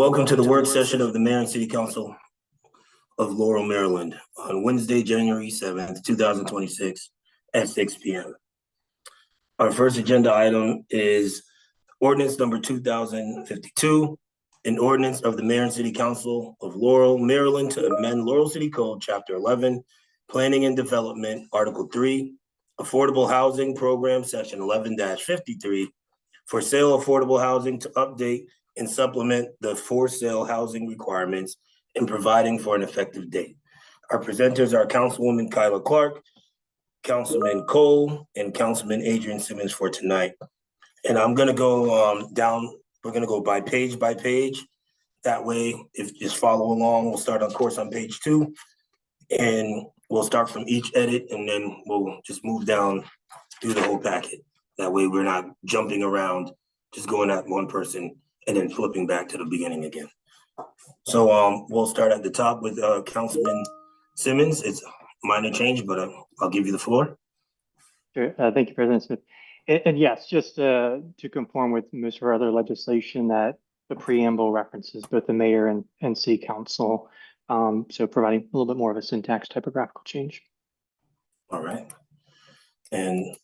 Welcome to the work session of the Mayor and City Council of Laurel, Maryland on Wednesday, January 7th, 2026 at 6 p.m. Our first agenda item is ordinance number 2052, an ordinance of the Mayor and City Council of Laurel, Maryland to amend Laurel City Code, Chapter 11, Planning and Development, Article 3, Affordable Housing Program, Section 11-53, for sale affordable housing to update and supplement the for sale housing requirements and providing for an effective date. Our presenters are Councilwoman Kyla Clark, Councilman Cole, and Councilman Adrian Simmons for tonight. And I'm gonna go down, we're gonna go by page. That way, if just follow along, we'll start of course on page 2, and we'll start from each edit, and then we'll just move down through the whole packet. That way we're not jumping around, just going at one person and then flipping back to the beginning again. So we'll start at the top with Councilman Simmons. It's a minor change, but I'll give you the floor. Sure. Thank you, President Smith. And yes, just to conform with most of our other legislation, that the preamble references both the mayor and city council. So providing a little bit more of a syntax typographical change. All right. And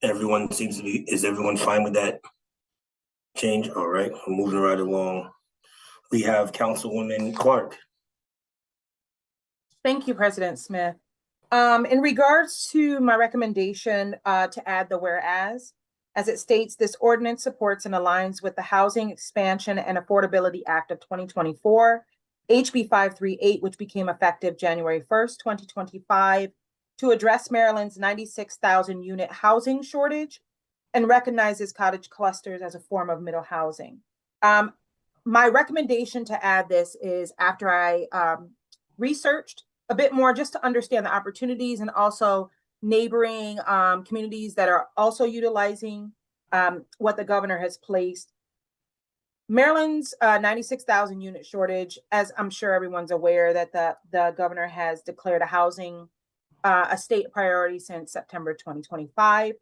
everyone seems to be, is everyone fine with that change? All right, we're moving right along. We have Councilwoman Clark. Thank you, President Smith. In regards to my recommendation to add the whereas, as it states, this ordinance supports and aligns with the Housing Expansion and Affordability Act of 2024, HB 538, which became effective January 1st, 2025, to address Maryland's 96,000 unit housing shortage and recognizes cottage clusters as a form of middle housing. My recommendation to add this is after I researched a bit more just to understand the opportunities and also neighboring communities that are also utilizing what the governor has placed. Maryland's 96,000 unit shortage, as I'm sure everyone's aware, that the governor has declared a state priority since September 2025.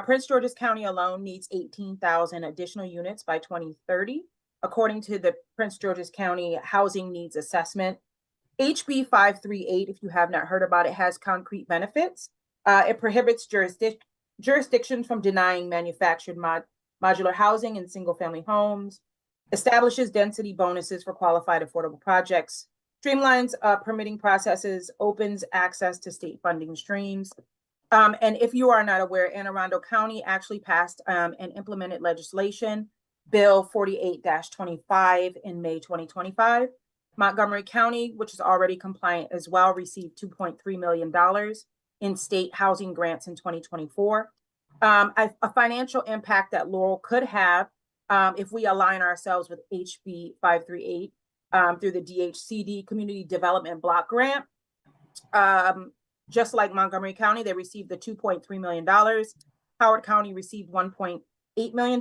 Prince George's County alone needs 18,000 additional units by 2030, according to the Prince George's County Housing Needs Assessment. HB 538, if you have not heard about it, has concrete benefits. It prohibits jurisdictions from denying manufactured modular housing in single-family homes, establishes density bonuses for qualified affordable projects, streamlines permitting processes, opens access to state funding streams. And if you are not aware, Anne Arundel County actually passed and implemented legislation, Bill 48-25 in May 2025. Montgomery County, which is already compliant as well, received $2.3 million in state housing grants in 2024. A financial impact that Laurel could have if we align ourselves with HB 538 through the DHCD Community Development Block Grant. Just like Montgomery County, they received the $2.3 million. Howard County received $1.8 million.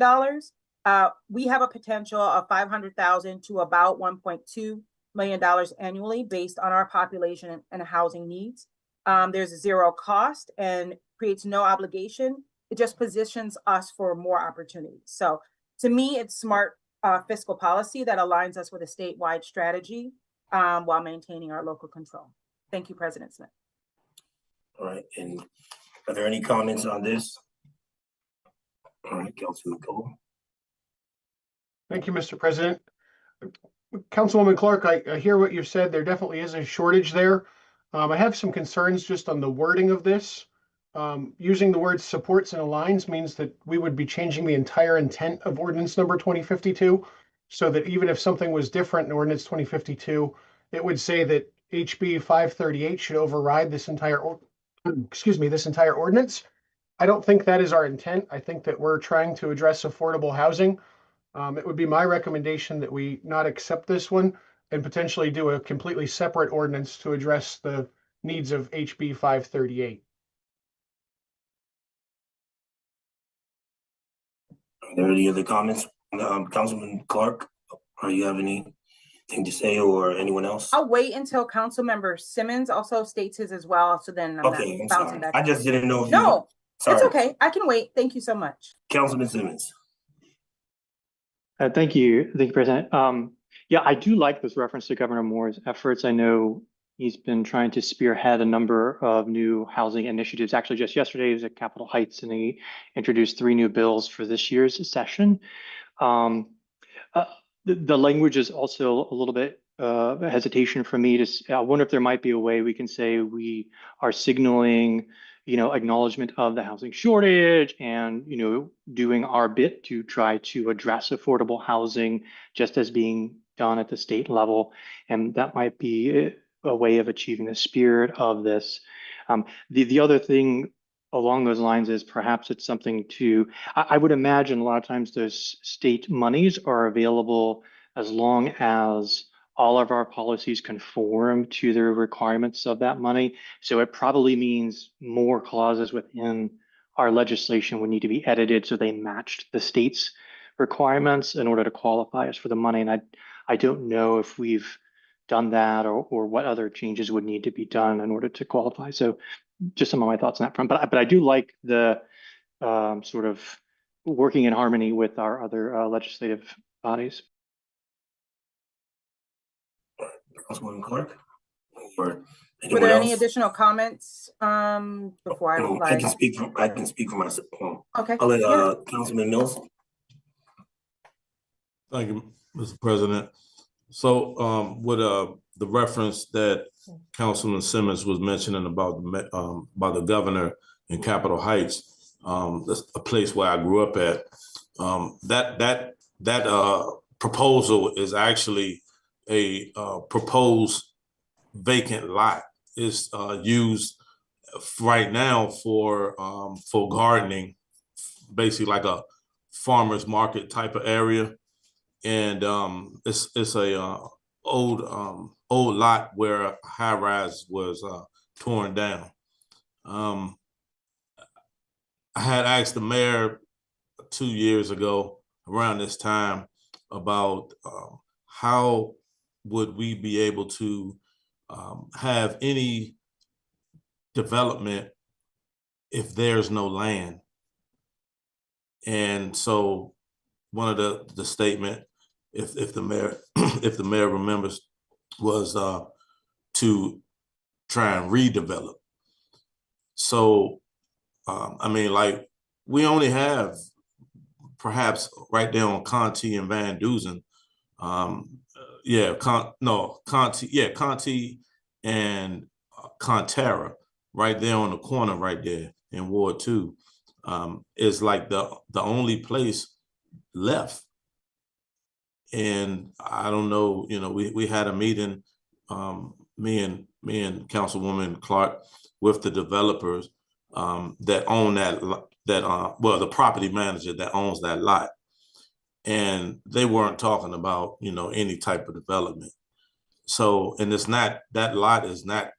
We have a potential of $500,000 to about $1.2 million annually based on our population and housing needs. There's a zero cost and creates no obligation. It just positions us for more opportunities. So to me, it's smart fiscal policy that aligns us with a statewide strategy while maintaining our local control. Thank you, President Smith. All right, and are there any comments on this? All right, Councilman Cole. Thank you, Mr. President. Councilwoman Clark, I hear what you said. There definitely is a shortage there. I have some concerns just on the wording of this. Using the words supports and aligns means that we would be changing the entire intent of ordinance number 2052, so that even if something was different in ordinance 2052, it would say that HB 538 should override this entire ordinance. I don't think that is our intent. I think that we're trying to address affordable housing. It would be my recommendation that we not accept this one and potentially do a completely separate ordinance to address the needs of HB 538. Are there any other comments? Councilman Clark, or you have anything to say, or anyone else? I'll wait until Councilmember Simmons also states his as well, so then I'm sorry. I just didn't know if No, sorry. It's okay. I can wait. Thank you so much. Councilman Simmons. Thank you, President. Yeah, I do like this reference to Governor Moore's efforts. I know he's been trying to spearhead a number of new housing initiatives. Actually, just yesterday he was at Capitol Heights and he introduced 3 new bills for this year's session. Um, the language is also a little bit hesitation for me to. I wonder if there might be a way we can say we are signaling, acknowledgement of the housing shortage and, doing our bit to try to address affordable housing just as being done at the state level. And that might be a way of achieving the spirit of this. The other thing along those lines is perhaps it's something to, I would imagine a lot of times those state monies are available as long as all of our policies conform to the requirements of that money. So it probably means more clauses within our legislation would need to be edited so they matched the state's requirements in order to qualify us for the money. And I don't know if we've done that or what other changes would need to be done in order to qualify. So just some of my thoughts on that front, but I do like the sort of working in harmony with our other legislative bodies. Councilwoman Clark? Or Were anyone there else? any additional comments before I No, reply? I can speak for myself. Okay. I'll let Yeah. Councilman Mills. Thank you, Mr. President. So with the reference that Councilman Simmons was mentioning about the governor in Capitol Heights, that's a place where I grew up at. That proposal is actually a proposed vacant lot. It's used right now for gardening, basically like a farmer's market type of area. And it's a old lot where a high rise was torn down. I had asked the mayor 2 years ago around this time about how would we be able to have any development if there's no land. And so one of the statement, if the mayor if the mayor remembers, was to try and redevelop. So I mean, like, we only have perhaps right there on Conti and Van Dusen, Conti and Conterra, right there on the corner, right there in Ward 2, is like the only place left. And I don't know, we had a meeting, me and Councilwoman Clark, with the developers that own the property manager that owns that lot. And they weren't talking about, any type of development. So, and that lot is not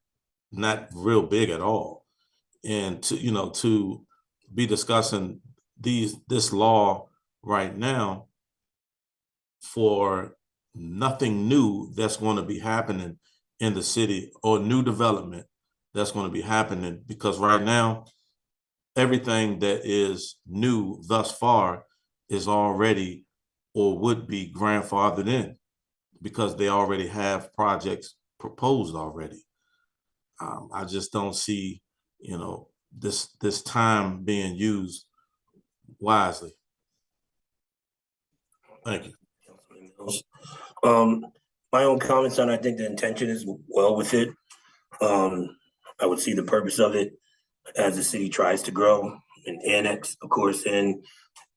real big at all. And to be discussing this law right now for nothing new that's going to be happening in the city, or new development that's going to be happening, because right now everything that is new thus far is already or would be grandfathered in because they already have projects proposed already. I just don't see, this time being used wisely. Thank you. My own comments on, I think the intention is well with it. I would see the purpose of it as the city tries to grow and annex, of course, and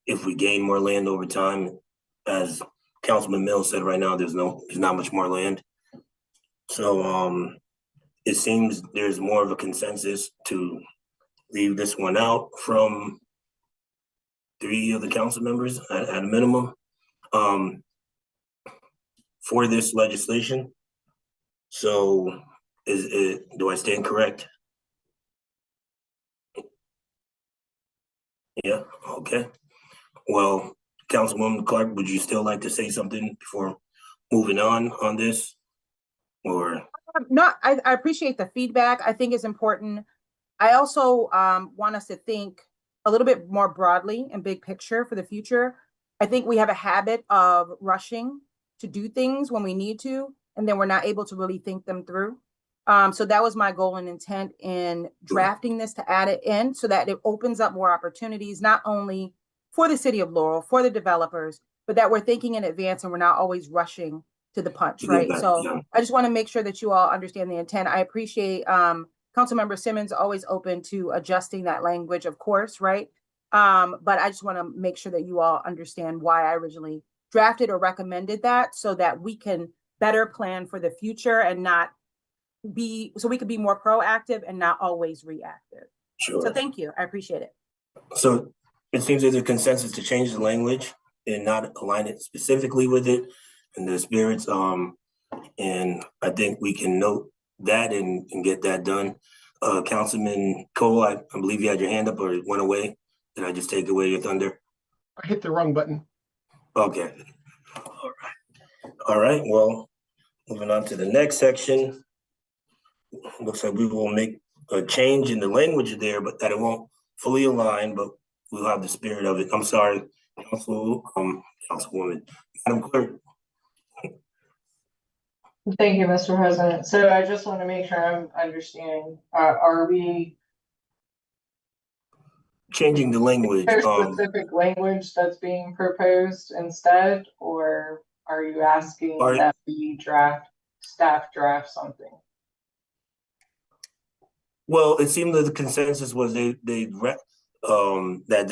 if we gain more land over time, as Councilman Mills said, right now there's not much more land. So it seems there's more of a consensus to leave this one out from 3 of the council members at a minimum for this legislation. So do I stand correct? Yeah, okay. Well, Councilwoman Clark, would you still like to say something before moving on this? Or No, I appreciate the feedback. I think it's important. I also want us to think a little bit more broadly and big picture for the future. I think we have a habit of rushing to do things when we need to, and then we're not able to really think them through. So that was my goal and intent in drafting this, to add it in so that it opens up more opportunities, not only for the city of Laurel, for the developers, but that we're thinking in advance and we're not always rushing to the punch, right? So I just want to make sure that you all understand the intent. I appreciate Councilmember Simmons always open to adjusting that language, of course, right? But I just want to make sure that you all understand why I originally drafted or recommended that, so that we can better plan for the future and not so we could be more proactive and not always reactive. Sure. So thank you. I appreciate it. So it seems there's a consensus to change the language and not align it specifically with it and the spirits. And I think we can note that and get that done. Councilman Cole, I believe you had your hand up or it went away. Did I just take away your thunder? I hit the wrong button. Okay. All right. Well, moving on to the next section. Looks like we will make a change in the language there, but that it won't fully align, but we'll have the spirit of it. I'm sorry, Councilwoman. Madam Clerk. Thank you, Mr. President. So I just want to make sure I'm understanding. Are we Changing the language? Is there specific language that's being proposed instead, or are you asking that the staff draft something? Well, it seemed that the consensus was that they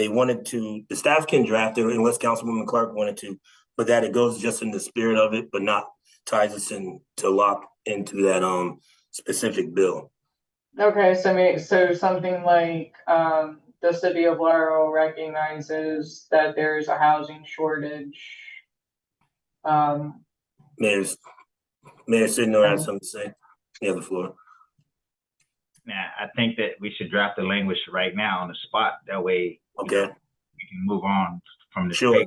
wanted to, the staff can draft it unless Councilwoman Clark wanted to, but that it goes just in the spirit of it, but not ties us in to lock into that specific bill. Okay, so something like the city of Laurel recognizes that there's a housing shortage. Mayor Sidnor has something to say. You have the floor. Now, I think that we should draft the language right now on the spot. That way, okay, we can move on from the sure.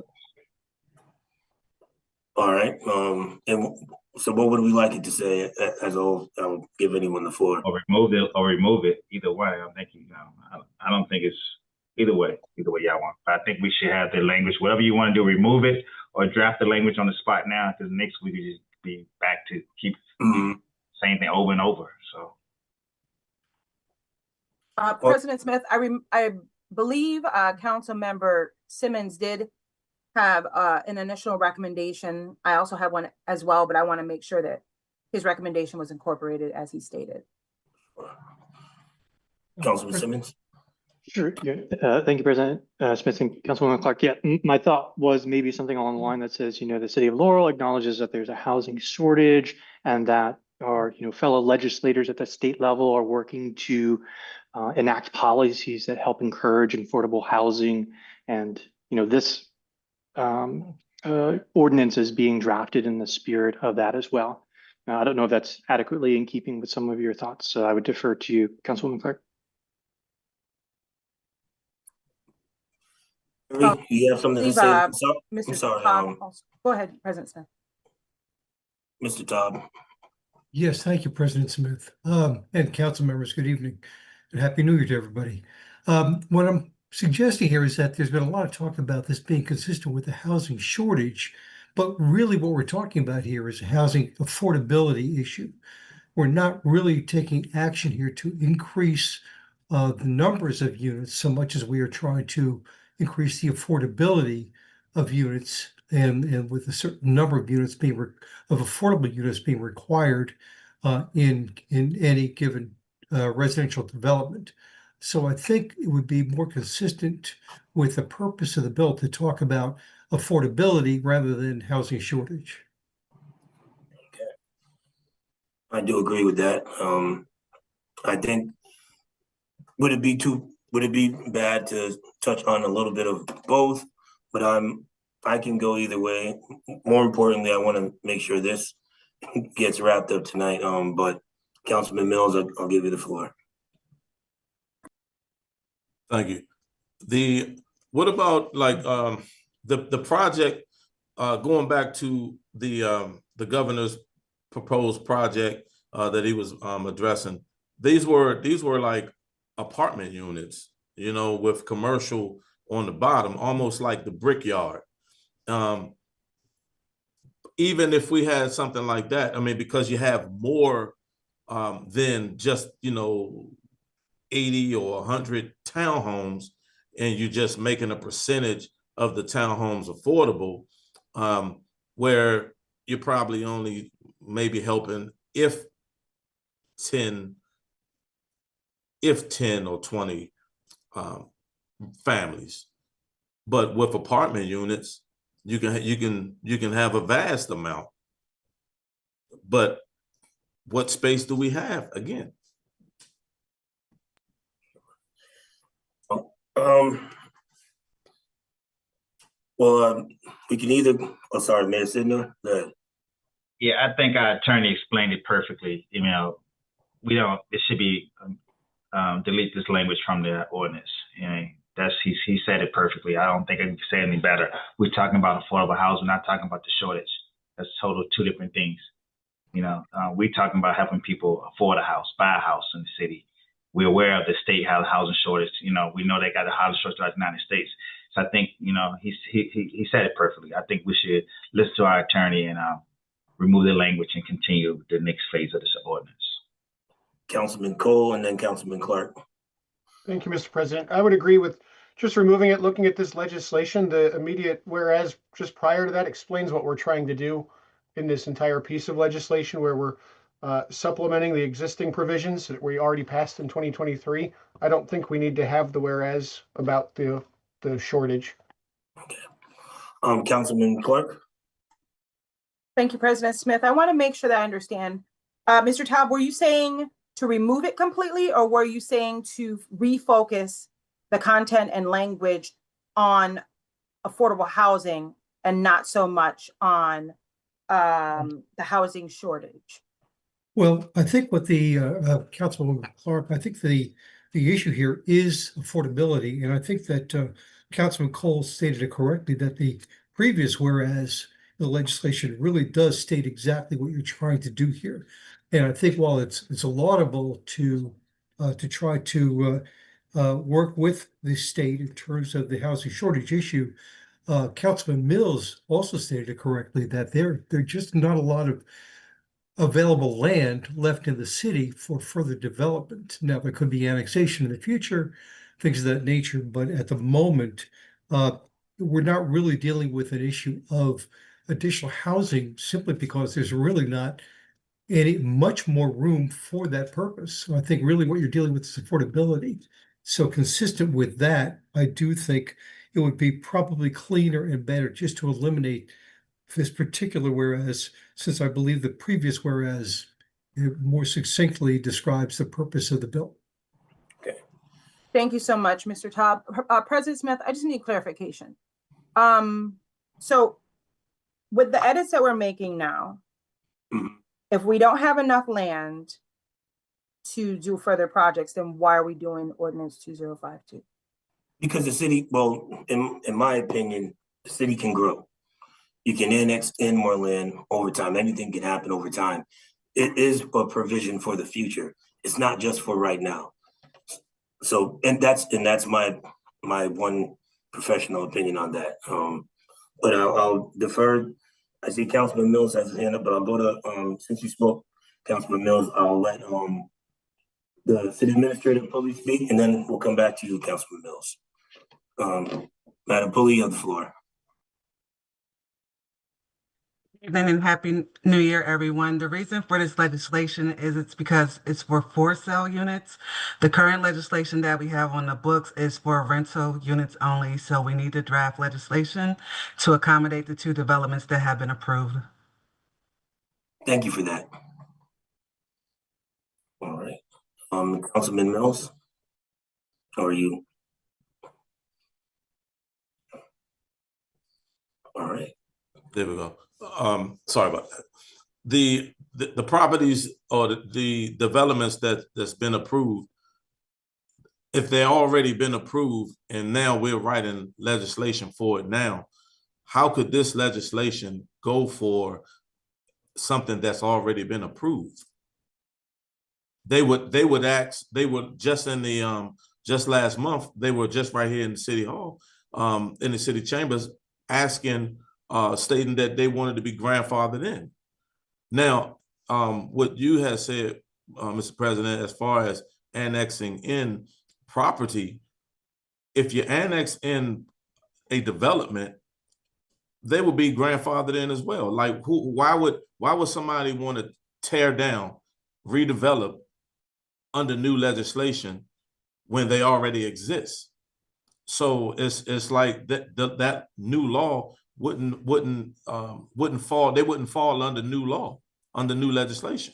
All right. And so, what would we like it to say as a whole? I'll give anyone the floor. Or remove it. Either way, I think I don't think it's either way. Either way y'all want. But I think we should have the language. Whatever you want to do, remove it or draft the language on the spot now. Because next week we just be back to keep same thing over and over. So. President Smith, I believe Councilmember Simmons did have an initial recommendation. I also have one as well, but I want to make sure that his recommendation was incorporated as he stated. Councilman Simmons. Sure. Yeah. Thank you, President Smith and Councilwoman Clark. Yeah, my thought was maybe something along the line that says, the city of Laurel acknowledges that there's a housing shortage and that our, fellow legislators at the state level are working to enact policies that help encourage affordable housing. And, this ordinance is being drafted in the spirit of that as well. Now, I don't know if that's adequately in keeping with some of your thoughts, so I would defer to you, Councilwoman Clark. You have something to say? Mr. I'm sorry. Go ahead, President Smith. Mr. Todd. Yes, thank you, President Smith. And council members, good evening and Happy New Year to everybody. What I'm suggesting here is that there's been a lot of talk about this being consistent with the housing shortage, but really what we're talking about here is a housing affordability issue. We're not really taking action here to increase the numbers of units so much as we are trying to increase the affordability of units and with a certain number of units of affordable units being required in any given residential development. So I think it would be more consistent with the purpose of the bill to talk about affordability rather than housing shortage. Okay. I do agree with that. I think would it be bad to touch on a little bit of both? But I can go either way. More importantly, I want to make sure this gets wrapped up tonight. But Councilman Mills, I'll give you the floor. Thank you. What about like the project going back to the governor's proposed project that he was addressing? These were like apartment units, with commercial on the bottom, almost like the Brickyard. even if we had something like that, I mean, because you have more than just, 80 or 100 townhomes, and you're just making a percentage of the townhomes affordable, where you're probably only maybe helping if 10 or 20 families. But with apartment units, you can have a vast amount. But what space do we have again? We can either. Oh, sorry, Mayor Sidner. Yeah, I think our attorney explained it perfectly. We don't. It should be delete this language from the ordinance. He said it perfectly. I don't think I can say any better. We're talking about affordable housing, we're not talking about the shortage. That's total two different things. We're talking about helping people afford a house, buy a house in the city. We're aware of the state has a housing shortage. We know they got a housing shortage throughout the United States. So I think, he said it perfectly. I think we should listen to our attorney and remove the language and continue the next phase of this ordinance. Councilman Cole and then Councilman Clark. Thank you, Mr. President. I would agree with just removing it, looking at this legislation. The immediate whereas just prior to that explains what we're trying to do in this entire piece of legislation, where we're supplementing the existing provisions that we already passed in 2023. I don't think we need to have the whereas about the shortage. Okay. Councilman Clark. Thank you, President Smith. I want to make sure that I understand. Mr. Taub, were you saying to remove it completely, or were you saying to refocus the content and language on affordable housing and not so much on the housing shortage? Well, I think what the Councilwoman Clark, I think the issue here is affordability. And I think that Councilman Cole stated it correctly, that the previous whereas the legislation really does state exactly what you're trying to do here. And I think while it's laudable to try to work with the state in terms of the housing shortage issue, Councilman Mills also stated it correctly, that there just not a lot of available land left in the city for further development. Now, there could be annexation in the future, things of that nature, but at the moment, we're not really dealing with an issue of additional housing simply because there's really not much more room for that purpose. So I think really what you're dealing with is affordability. So consistent with that, I do think it would be probably cleaner and better just to eliminate this particular whereas, since I believe the previous whereas more succinctly describes the purpose of the bill. Okay. Thank you so much, Mr. Taub. President Smith, I just need clarification. So with the edits that we're making now, if we don't have enough land to do further projects, then why are we doing Ordinance 2052? Because the city, well, in my opinion, the city can grow. You can annex in more land over time. Anything can happen over time. It is a provision for the future. It's not just for right now. So, and that's my one professional opinion on that. But I'll defer. I see Councilman Mills has his hand up, but I'll go to since you spoke, Councilman Mills, I'll let the city administrator and Pulley speak, and then we'll come back to you, Councilman Mills. Madam Pulley, you have the floor. Evening and happy New Year, everyone. The reason for this legislation is it's because it's for sale units. The current legislation that we have on the books is for rental units only. So we need to draft legislation to accommodate the two developments that have been approved. Thank you for that. All right. Councilman Mills, how are you? All right. There we go. Sorry about that. The properties or the developments that's been approved, if they're already been approved and now we're writing legislation for it now, how could this legislation go for something that's already been approved? They would just in the just last month, they were just right here in the city hall, in the city chambers, asking stating that they wanted to be grandfathered in. Now, what you have said, Mr. President, as far as annexing in property, if you annex in a development, they will be grandfathered in as well. Like, why would somebody want to tear down, redevelop under new legislation when they already exist? So it's like that new law wouldn't fall. They wouldn't fall under new law, under new legislation.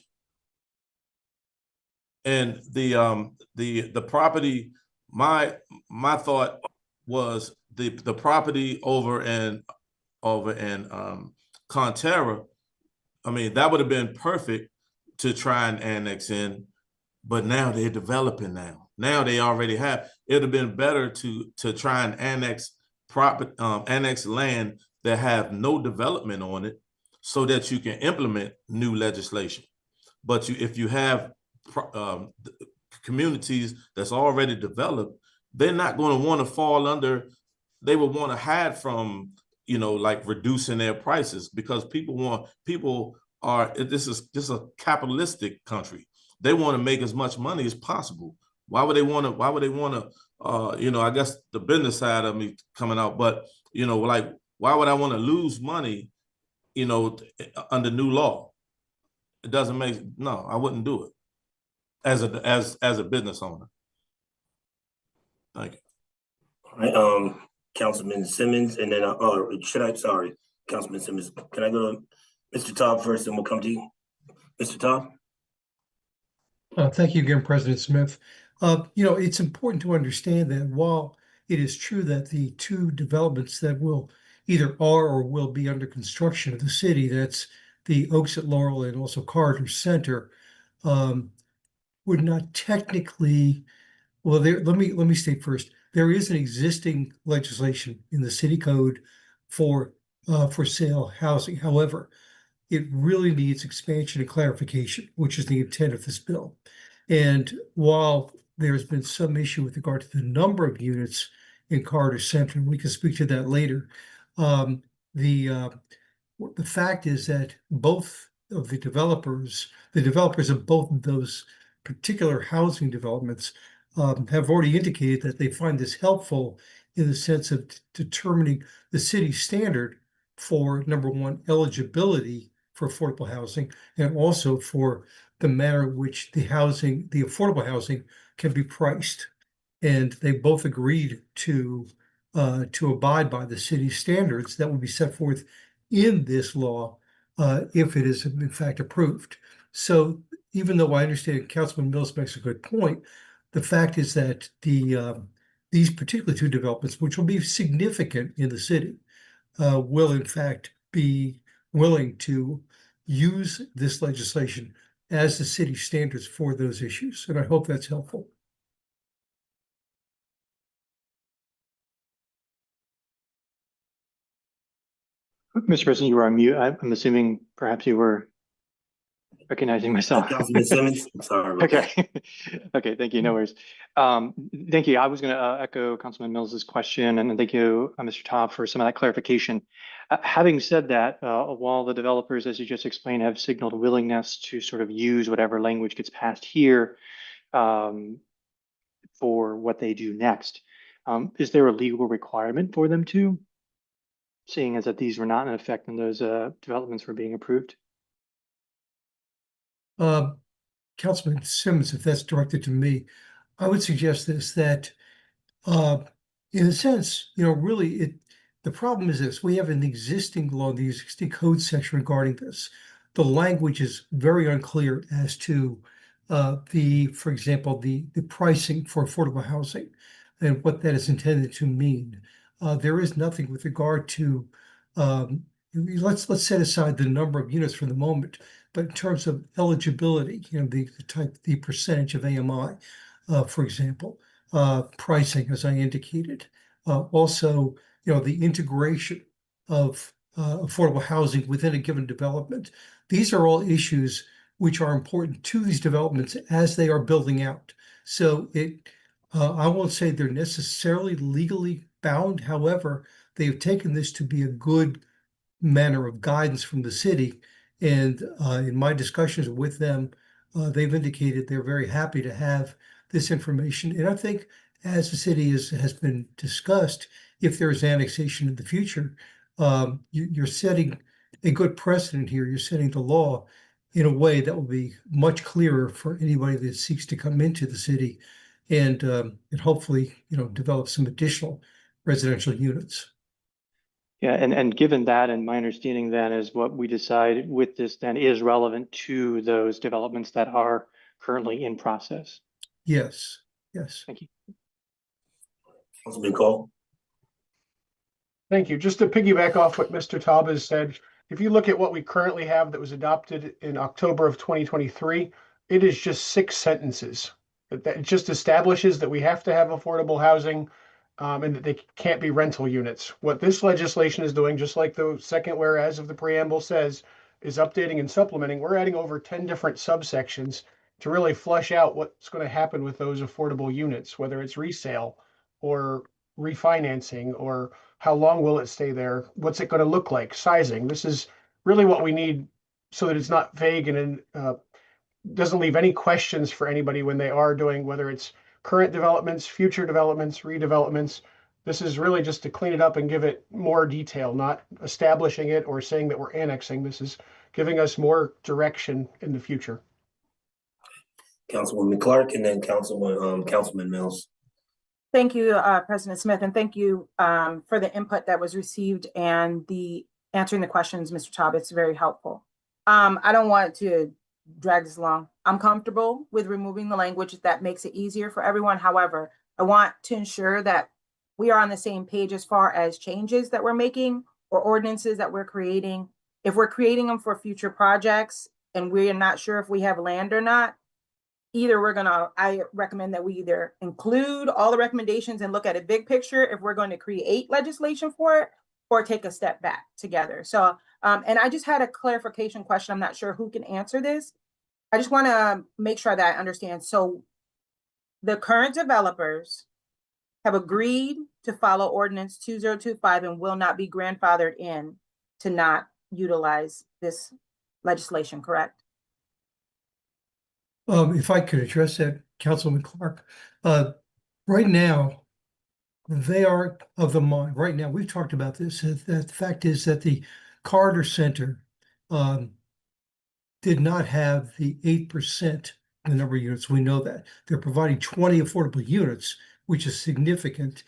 And the property, my thought was the property over in Conterra, I mean, that would have been perfect to try and annex in, but now they're developing now. Now they already have. It would have been better to try and annex land that have no development on it, so that you can implement new legislation. But if you have communities that's already developed, they're not going to want to fall under. They would want to hide from, like reducing their prices, because people are. This is a capitalistic country. They want to make as much money as possible. Why would they want to? I guess the business side of me coming out, but like, why would I want to lose money, under new law? It doesn't make. No, I wouldn't do it as a business owner. Thank you. All right, Councilman Simmons, and then sorry, Councilman Simmons. Can I go to Mr. Todd first, and we'll come to you, Mr. Todd? Thank you again, President Smith. It's important to understand that while it is true that the two developments that will either are or will be under construction of the city, that's the Oaks at Laurel and also Corridor Center, would not technically. Well, let me state first, there is an existing legislation in the city code for sale housing. However, it really needs expansion and clarification, which is the intent of this bill. And while there's been some issue with regard to the number of units in Corridor Center, and we can speak to that later, the fact is that both of the developers of both of those particular housing developments have already indicated that they find this helpful in the sense of determining the city standard for, number one, eligibility for affordable housing, and also for the manner in which the affordable housing can be priced. And they both agreed to abide by the city's standards that will be set forth in this law if it is in fact approved. So even though I understand Councilman Mills makes a good point, the fact is that these particular two developments, which will be significant in the city, will in fact be willing to use this legislation as the city standards for those issues. And I hope that's helpful. Mr. President, you were on mute. I'm assuming perhaps you were recognizing myself. Councilman Simmons, sorry. Okay. Okay, thank you. No worries. Thank you. I was going to echo Councilman Mills's question, and thank you, Mr. Todd, for some of that clarification. Having said that, while the developers, as you just explained, have signaled willingness to sort of use whatever language gets passed here for what they do next, is there a legal requirement for them to, seeing as that these were not in effect when those developments were being approved? Councilman Simmons, if that's directed to me, I would suggest this, that in a sense, really the problem is this: we have an existing law, the existing code section regarding this. The language is very unclear as to for example, the pricing for affordable housing and what that is intended to mean. There is nothing with regard to let's set aside the number of units for the moment, but in terms of eligibility, the percentage of AMI, for example, pricing, as I indicated, also, the integration of affordable housing within a given development. These are all issues which are important to these developments as they are building out. So I won't say they're necessarily legally bound. However, they have taken this to be a good manner of guidance from the city. And in my discussions with them, they've indicated they're very happy to have this information. And I think as the city has been discussed, if there is annexation in the future, you're setting a good precedent here. You're setting the law in a way that will be much clearer for anybody that seeks to come into the city and hopefully, develop some additional residential units. Yeah, and given that, and my understanding then is what we decide with this then is relevant to those developments that are currently in process. Yes, yes. Thank you. Councilman Cole. Thank you. Just to piggyback off what Mr. Taub has said, if you look at what we currently have that was adopted in October of 2023, it is just 6 sentences. That just establishes that we have to have affordable housing and that they can't be rental units. What this legislation is doing, just like the second whereas of the preamble says, is updating and supplementing. We're adding over 10 different subsections to really flesh out what's going to happen with those affordable units, whether it's resale or refinancing, or how long will it stay there? What's it going to look like? Sizing. This is really what we need so that it's not vague and doesn't leave any questions for anybody when they are doing, whether it's current developments, future developments, redevelopments. This is really just to clean it up and give it more detail, not establishing it or saying that we're annexing. This is giving us more direction in the future. Councilwoman Clark, and then Councilman Mills. Thank you, President Smith, and thank you for the input that was received and the answering the questions, Mr. Taub. It's very helpful. I don't want to drag this along. I'm comfortable with removing the language that makes it easier for everyone. However, I want to ensure that we are on the same page as far as changes that we're making or ordinances that we're creating. If we're creating them for future projects and we're not sure if we have land or not, I recommend that we either include all the recommendations and look at a big picture if we're going to create legislation for it, or take a step back together. So, and I just had a clarification question. I'm not sure who can answer this. I just want to make sure that I understand. So the current developers have agreed to follow Ordinance 2025 and will not be grandfathered in to not utilize this legislation, correct? If I could address that, Councilman Clark, right now, they are of the mind, right now, we've talked about this, that the fact is that the Corridor Center did not have the 8%, the number of units. We know that. They're providing 20 affordable units, which is significant.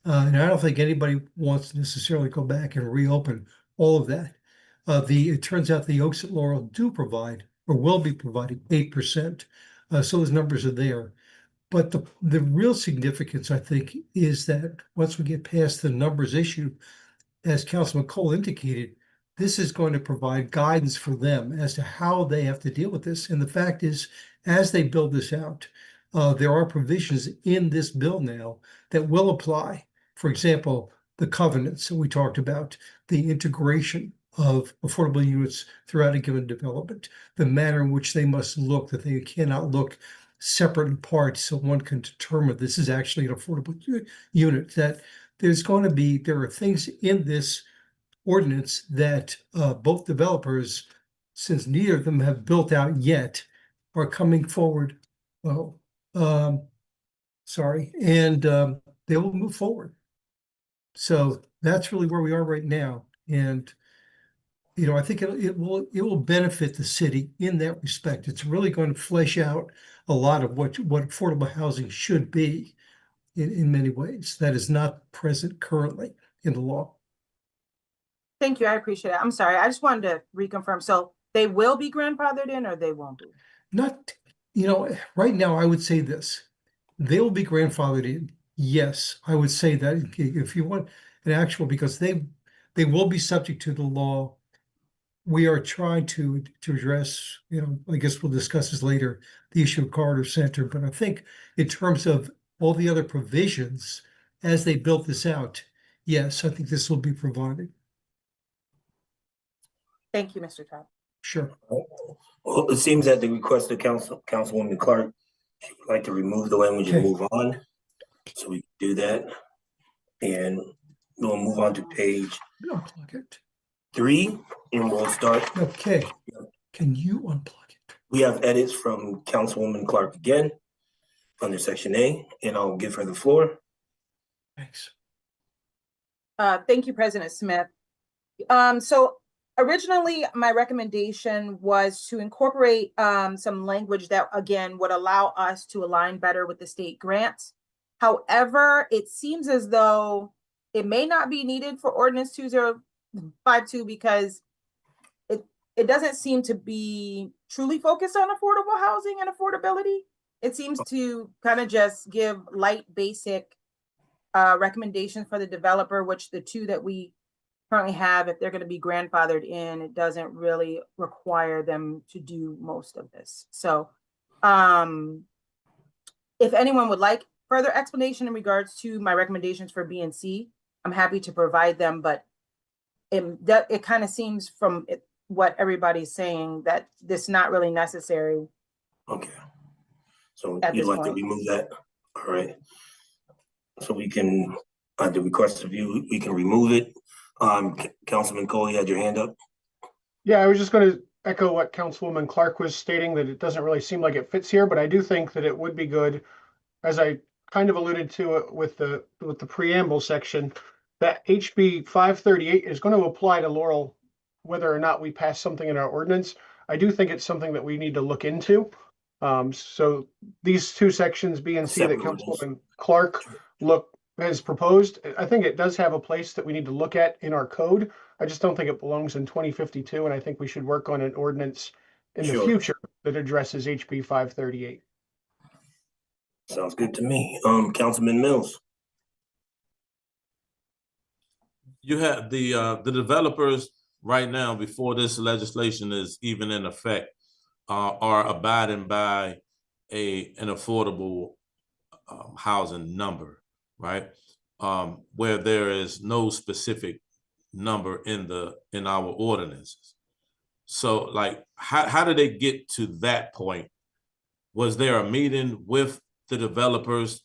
And I don't think anybody wants to necessarily go back and reopen all of that. It turns out the Oaks at Laurel do provide, or will be providing 8%. So those numbers are there. But the real significance, I think, is that once we get past the numbers issue, as Councilman Cole indicated, this is going to provide guidance for them as to how they have to deal with this. And the fact is, as they build this out, there are provisions in this bill now that will apply. For example, the covenants that we talked about, the integration of affordable units throughout a given development, the manner in which they must look, that they cannot look separate and apart so one can determine this is actually an affordable unit, that there are things in this ordinance that both developers, since neither of them have built out yet, are coming forward. And they will move forward. So that's really where we are right now. And I think it will benefit the city in that respect. It's really going to flesh out a lot of what affordable housing should be in many ways that is not present currently in the law. Thank you. I appreciate it. I'm sorry. I just wanted to reconfirm. So they will be grandfathered in, or they won't be? Not, right now I would say this. They will be grandfathered in. Yes, I would say that if you want an actual, because they will be subject to the law. We are trying to address, I guess we'll discuss this later, the issue of Corridor Center. But I think in terms of all the other provisions, as they built this out, yes, I think this will be provided. Thank you, Mr. Taub. Sure. Well, it seems that the request of Councilwoman Clark, she would like to remove the language and move on. So we can do that. And we'll move on to page 3, and we'll start. Okay, can you unplug it? We have edits from Councilwoman Clark again under section A, and I'll give her the floor. Thanks. Thank you, President Smith. So originally, my recommendation was to incorporate some language that, again, would allow us to align better with the state grants. However, it seems as though it may not be needed for Ordinance 2052 because it doesn't seem to be truly focused on affordable housing and affordability. It seems to kind of just give light, basic recommendations for the developer, which the two that we currently have, if they're going to be grandfathered in, it doesn't really require them to do most of this. So if anyone would like further explanation in regards to my recommendations for B and C, I'm happy to provide them, but it kind of seems from what everybody's saying that this is not really necessary. Okay. So At you'd this like to point. remove that? All right. So we can, at the request of you, we can remove it. Councilman Cole, you had your hand up? Yeah, I was just going to echo what Councilwoman Clark was stating, that it doesn't really seem like it fits here, but I do think that it would be good, as I kind of alluded to it with the preamble section, that HB 538 is going to apply to Laurel whether or not we pass something in our ordinance. I do think it's something that we need to look into. So these two sections, B and C, that Councilwoman Clark has proposed, I think it does have a place that we need to look at in our code. I just don't think it belongs in 2052, and I think we should work on an ordinance in the future that addresses HB 538. Sounds good to me. Councilman Mills. You have the developers right now, before this legislation is even in effect, are abiding by an affordable housing number, right? Where there is no specific number in our ordinances. So, like, how did they get to that point? Was there a meeting with the developers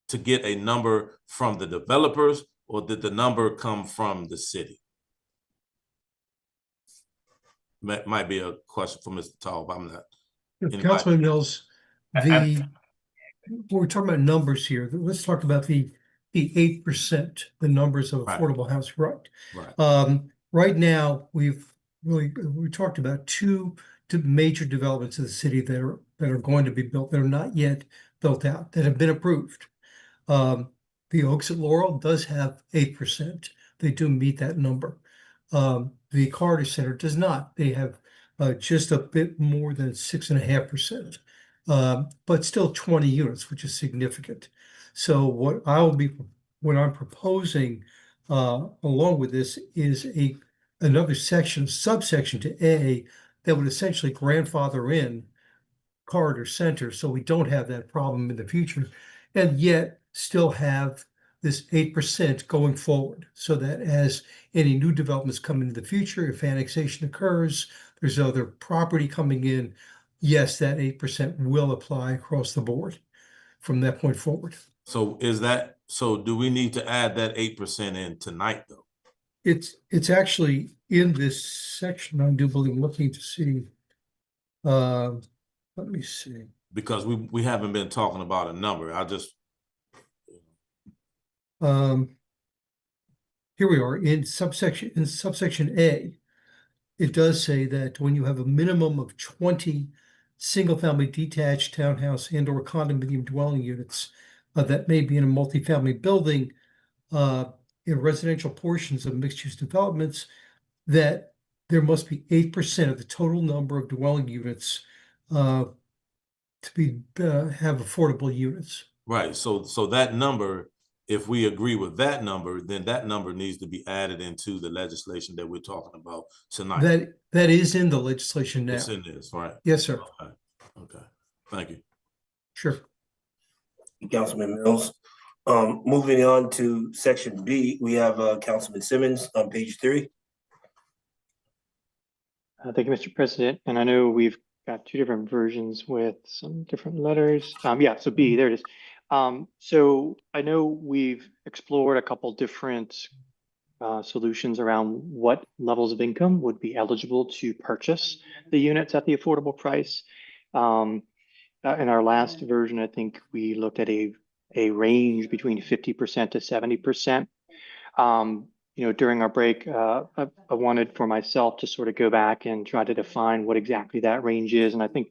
to get a number from the developers, or did the number come from the city? Might be a question for Mr. Taub. I'm not. Councilman Mills, we're talking about numbers here. Let's talk about the 8%, the numbers of affordable housing. Right. Right now, we talked about two major developments in the city that are going to be built, that are not yet built out, that have been approved. The Oaks at Laurel does have 8%. They do meet that number. The Carter Center does not. They have just a bit more than 6.5%, but still 20 units, which is significant. So what I'm proposing along with this is another subsection to A, that would essentially grandfather in Corridor Center, so we don't have that problem in the future, and yet still have this 8% going forward, so that as any new developments come into the future, if annexation occurs, there's other property coming in, yes, that 8% will apply across the board from that point forward. So do we need to add that 8% in tonight, though? It's actually in this section. I do believe, looking to see. Let me see. Because we haven't been talking about a number. Here we are in subsection A. It does say that when you have a minimum of 20 single-family detached townhouse and/or condominium dwelling units that may be in a multifamily building in residential portions of mixed-use developments, that there must be 8% of the total number of dwelling units to have affordable units. Right. So that number, if we agree with that number, then that number needs to be added into the legislation that we're talking about tonight. That is in the legislation now. It's in this, right? Yes, sir. Okay. Thank you. Sure. Councilman Mills. Moving on to section B, we have Councilman Simmons on page 3. Thank you, Mr. President. And I know we've got two different versions with some different letters. Yeah, so B, there it is. So I know we've explored a couple different solutions around what levels of income would be eligible to purchase the units at the affordable price. In our last version, I think we looked at a range between 50% to 70%. During our break, I wanted for myself to sort of go back and try to define what exactly that range is. And I think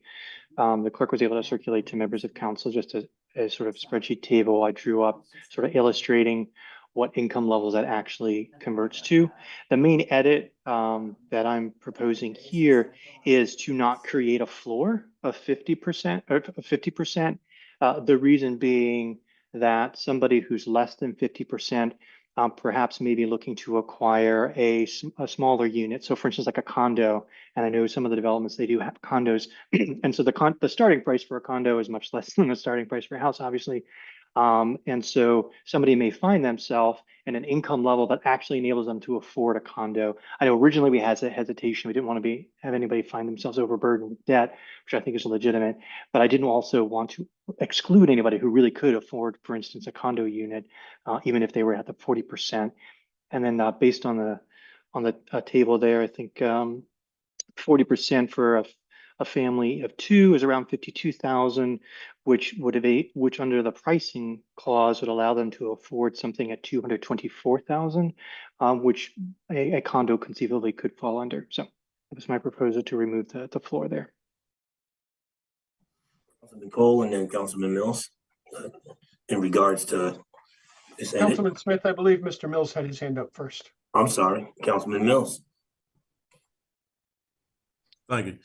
the clerk was able to circulate to members of council just a sort of spreadsheet table I drew up, sort of illustrating what income levels that actually converts to. The main edit that I'm proposing here is to not create a floor of 50% or 50%. The reason being that somebody who's less than 50% perhaps maybe looking to acquire a smaller unit. So for instance, like a condo, and I know some of the developments, they do have condos. And so the starting price for a condo is much less than the starting price for a house, obviously. And so somebody may find themselves in an income level that actually enables them to afford a condo. I know originally we had a hesitation. We didn't want to have anybody find themselves overburdened with debt, which I think is legitimate. But I didn't also want to exclude anybody who really could afford, for instance, a condo unit, even if they were at the 40%. And then based on the table there, I think 40% for a family of two is around 52,000, which under the pricing clause would allow them to afford something at 224,000, which a condo conceivably could fall under. So that was my proposal to remove the floor there. Councilman Cole and then Councilman Mills in regards to this edit. Councilman Smith, I believe Mr. Mills had his hand up first. I'm sorry, Councilman Mills. Thank you.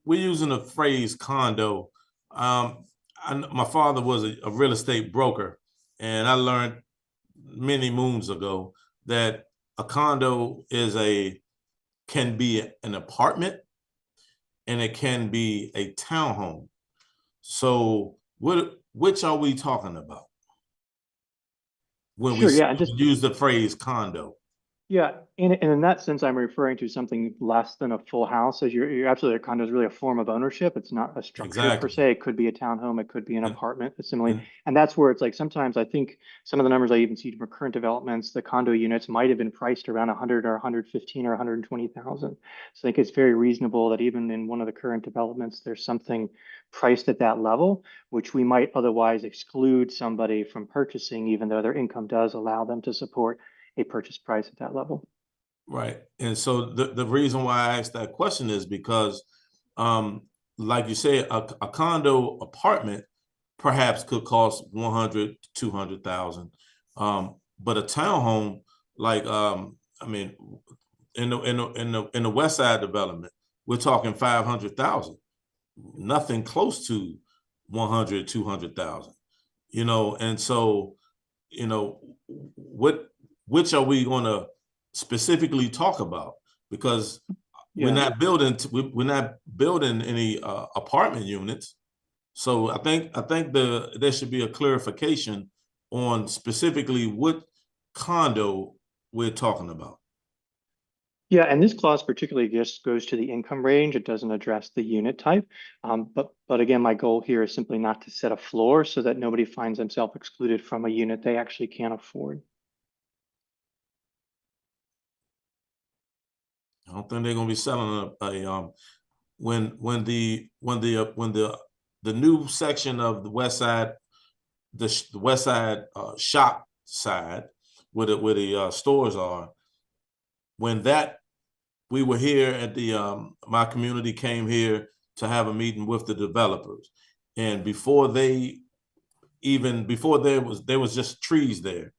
We're using the phrase condo. My father was a real estate broker, and I learned many moons ago that a condo can be an apartment and it can be a townhome. So which are we talking about when we use the phrase condo? Yeah, and in that sense, I'm referring to something less than a full house. As you're absolutely, a condo is really a form of ownership. It's not a structure per se. It could be a townhome, it could be an apartment, similarly. And that's where it's like sometimes I think some of the numbers I even see from current developments, the condo units might have been priced around 100 or 115 or 120,000. So I think it's very reasonable that even in one of the current developments, there's something priced at that level, which we might otherwise exclude somebody from purchasing, even though their income does allow them to support a purchase price at that level. Right. And so the reason why I asked that question is because, like you said, a condo apartment perhaps could cost 100 to 200,000. But a townhome, like, I mean, in the West Side development, we're talking 500,000, nothing close to 100, 200,000, and so, which are we going to specifically talk about? Because we're not building any apartment units. So I think there should be a clarification on specifically what condo we're talking about. Yeah, and this clause particularly just goes to the income range. It doesn't address the unit type. But again, my goal here is simply not to set a floor so that nobody finds themselves excluded from a unit they actually can't afford. I don't think they're going to be selling when the new section of the West Side, the West Side shop side, where the stores are. When we were here at my community came here to have a meeting with the developers, and before there was just trees there,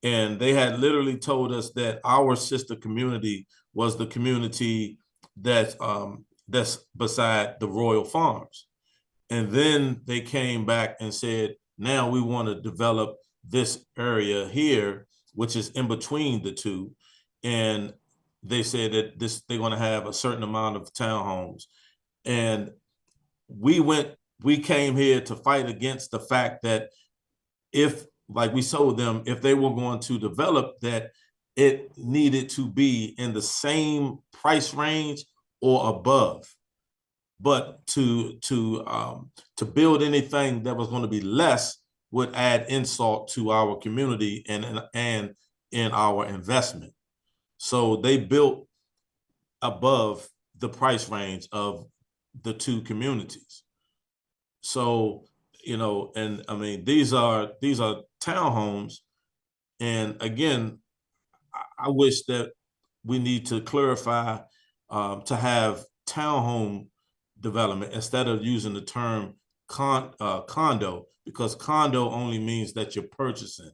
and they had literally told us that our sister community was the community that's beside the Royal Farms. And then they came back and said, now we want to develop this area here, which is in between the two. And they said that they're going to have a certain amount of townhomes. And we came here to fight against the fact that like we told them, if they were going to develop that, it needed to be in the same price range or above. But to build anything that was going to be less would add insult to our community and in our investment. So they built above the price range of the two communities. So, you know, and I mean, these are townhomes. And again, I wish that we need to clarify to have townhome development instead of using the term condo, because condo only means that you're purchasing.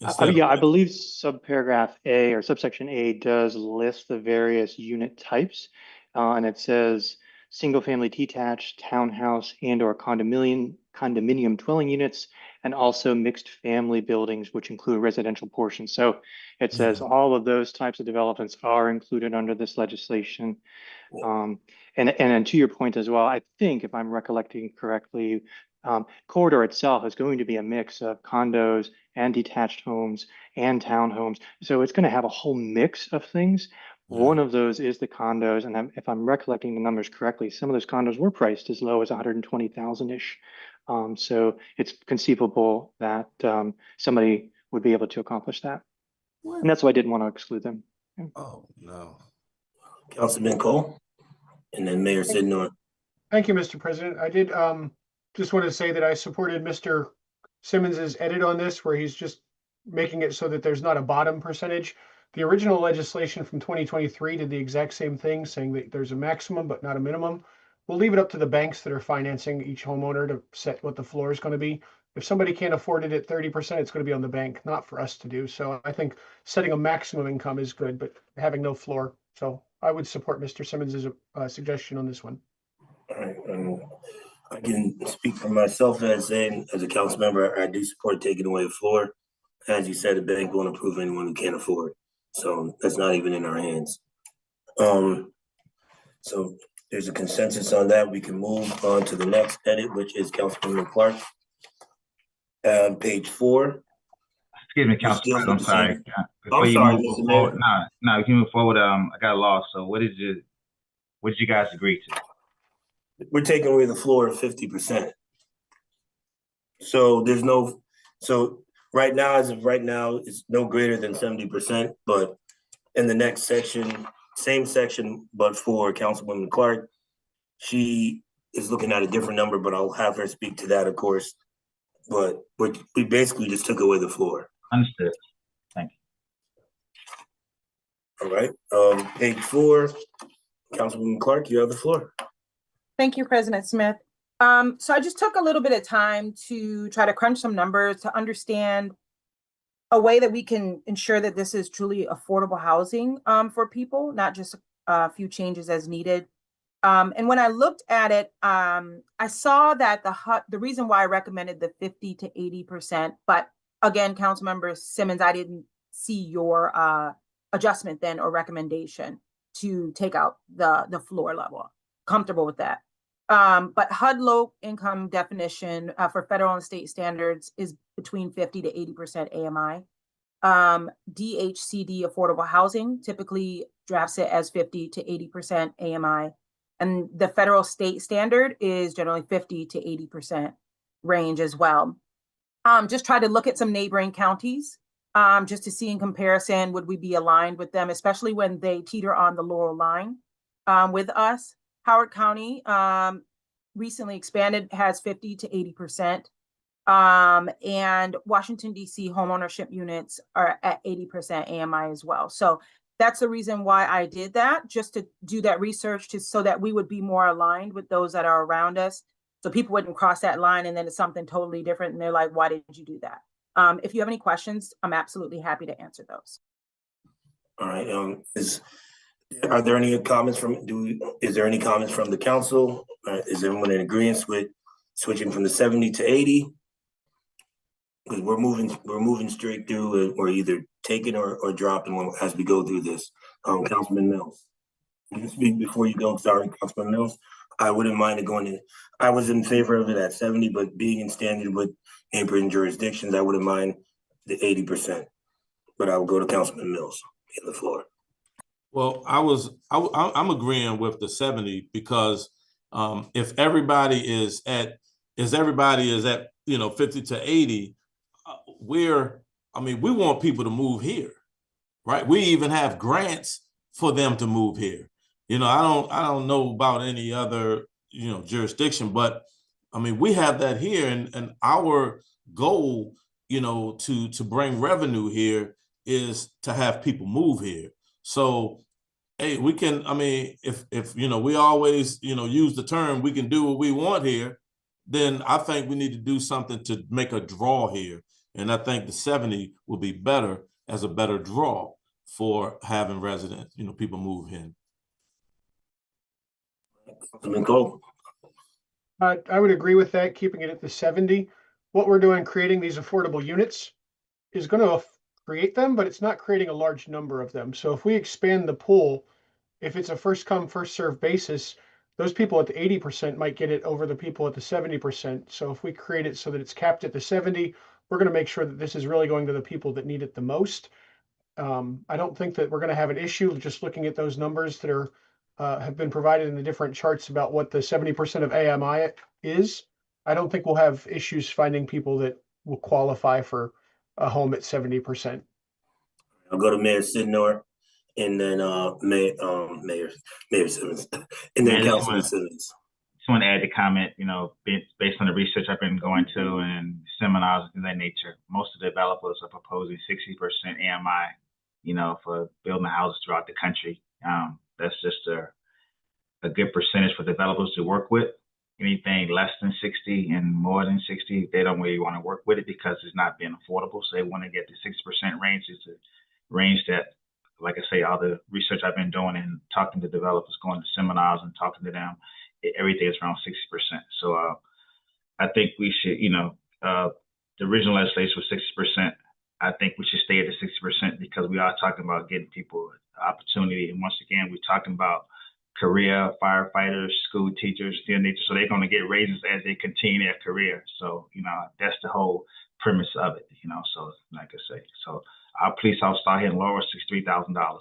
Yeah, I believe subparagraph A or subsection A does list the various unit types, and it says single-family detached, townhouse, and/or condominium dwelling units, and also mixed-family buildings, which include residential portions. So it says all of those types of developments are included under this legislation. And to your point as well, I think if I'm recollecting correctly, corridor itself is going to be a mix of condos and detached homes and townhomes. So it's going to have a whole mix of things. One of those is the condos. And if I'm recollecting the numbers correctly, some of those condos were priced as low as 120,000-ish. So it's conceivable that somebody would be able to accomplish that. And that's why I didn't want to exclude them. Oh, no. Councilman Cole, and then Mayor Sidnor. Thank you, Mr. President. I did just want to say that I supported Mr. Simmons's edit on this, where he's just making it so that there's not a bottom percentage. The original legislation from 2023 did the exact same thing, saying that there's a maximum but not a minimum. We'll leave it up to the banks that are financing each homeowner to set what the floor is going to be. If somebody can't afford it at 30%, it's going to be on the bank, not for us to do. So I think setting a maximum income is good, but having no floor. So I would support Mr. Simmons's suggestion on this one. All right. I can speak for myself as a council member. I do support taking away the floor. As you said, the bank won't approve anyone who can't afford. So that's not even in our hands. So there's a consensus on that. We can move on to the next edit, which is Councilman Clark. Page 4. Excuse me, Councilman, I'm sorry. Before I'm you sorry, move Mr. forward, Mayor. no, you can move forward. I got lost. So what did you guys agree to? We're taking away the floor of 50%. So there's no, so right now, as of right now, it's no greater than 70%, but in the next section, same section, but for Councilwoman Clark, she is looking at a different number, but I'll have her speak to that, of course. But we basically just took away the floor. Understood. Thank you. All right, page 4, Councilwoman Clark, you have the floor. Thank you, President Smith. So I just took a little bit of time to try to crunch some numbers to understand a way that we can ensure that this is truly affordable housing for people, not just a few changes as needed. And when I looked at it, I saw that the reason why I recommended the 50 to 80%, but again, Councilmember Simmons, I didn't see your adjustment then or recommendation to take out the floor level. Comfortable with that. But HUD low income definition for federal and state standards is between 50 to 80% AMI. DHCD affordable housing typically drafts it as 50 to 80% AMI. And the federal state standard is generally 50 to 80% range as well. Just try to look at some neighboring counties just to see in comparison, would we be aligned with them, especially when they teeter on the Laurel line with us. Howard County recently expanded, has 50 to 80%. And Washington, D.C. homeownership units are at 80% AMI as well. So that's the reason why I did that, just to do that research so that we would be more aligned with those that are around us. So people wouldn't cross that line and then it's something totally different. And they're like, why did you do that? If you have any questions, I'm absolutely happy to answer those. All right. Are there any comments is there any comments from the council? Is everyone in agreement with switching from the 70 to 80? Because we're moving straight through, or either taking or dropping as we go through this. Councilman Mills, can you speak before you go? Sorry, Councilman Mills. I wouldn't mind it going in. I was in favor of it at 70, but being in standard with neighboring jurisdictions, I wouldn't mind the 80%. But I will go to Councilman Mills in the floor. Well, I'm agreeing with the 70 because if everybody is at 50 to 80, we're I mean, we want people to move here, right? We even have grants for them to move here. You know, I don't know about any other, you know, jurisdiction, but I mean, we have that here, and our goal, you know, to bring revenue here is to have people move here. So, hey, we can, I mean, if you know, we always, you know, use the term we can do what we want here, then I think we need to do something to make a draw here. And I think the 70 will be better as a better draw for having residents, you know, people move in. I would agree with that, keeping it at the 70. What we're doing, creating these affordable units, is going to create them, but it's not creating a large number of them. So if we expand the pool, if it's a first come, first served basis, those people at the 80% might get it over the people at the 70%. So if we create it so that it's capped at the 70, we're going to make sure that this is really going to the people that need it the most. I don't think that we're going to have an issue just looking at those numbers that are have been provided in the different charts about what the 70% of AMI is. I don't think we'll have issues finding people that will qualify for a home at 70%. I'll go to Mayor Sidnor, and then Mayor Simmons, and then Councilman Simmons. Just want to add the comment, you know, based on the research I've been going to and seminars of that nature, most of the developers are proposing 60% AMI, you know, for building houses throughout the country. That's just a good percentage for developers to work with. Anything less than 60 and more than 60, they don't really want to work with it because it's not being affordable. So they want to get the 60% range. It's a range that, like I say, all the research I've been doing and talking to developers, going to seminars and talking to them, everything is around 60%. So I think we should, you know, the original legislation was 60%. I think we should stay at the 60% because we are talking about getting people opportunity. And once again, we're talking about career firefighters, school teachers, so they're going to get raises as they continue their career. So, you know, that's the whole premise of it, you know. So, like I say, so our police officers start here in Laurel, $63,000.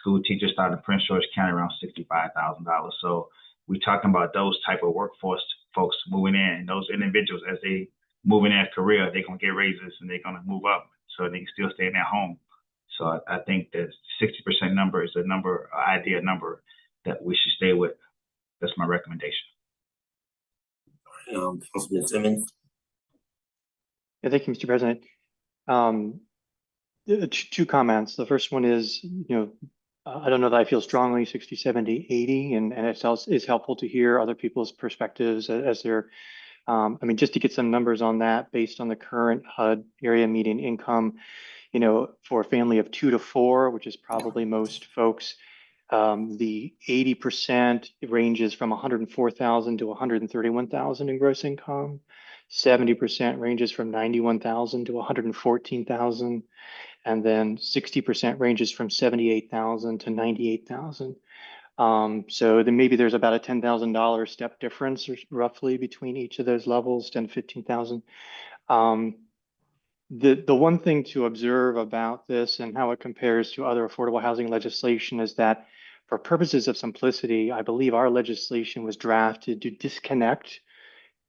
School teachers start in Prince George County around $65,000. So we're talking about those type of workforce folks moving in, and those individuals, as they move in their career, they're going to get raises and they're going to move up so they can still stay in their home. So I think that 60% number is a number, idea number that we should stay with. That's my recommendation. Councilman Simmons. Yeah, thank you, Mr. President. Two comments. The first one is, you know, I don't know that I feel strongly 60, 70, 80, and it's helpful to hear other people's perspectives as they're, I mean, just to get some numbers on that based on the current HUD area median income, you know, for a family of 2 to 4, which is probably most folks, the 80% ranges from 104,000 to 131,000 in gross income. 70% ranges from 91,000 to 114,000. And then 60% ranges from 78,000 to 98,000. So then maybe there's about a $10,000 step difference roughly between each of those levels, 10 to 15,000. The one thing to observe about this and how it compares to other affordable housing legislation is that for purposes of simplicity, I believe our legislation was drafted to disconnect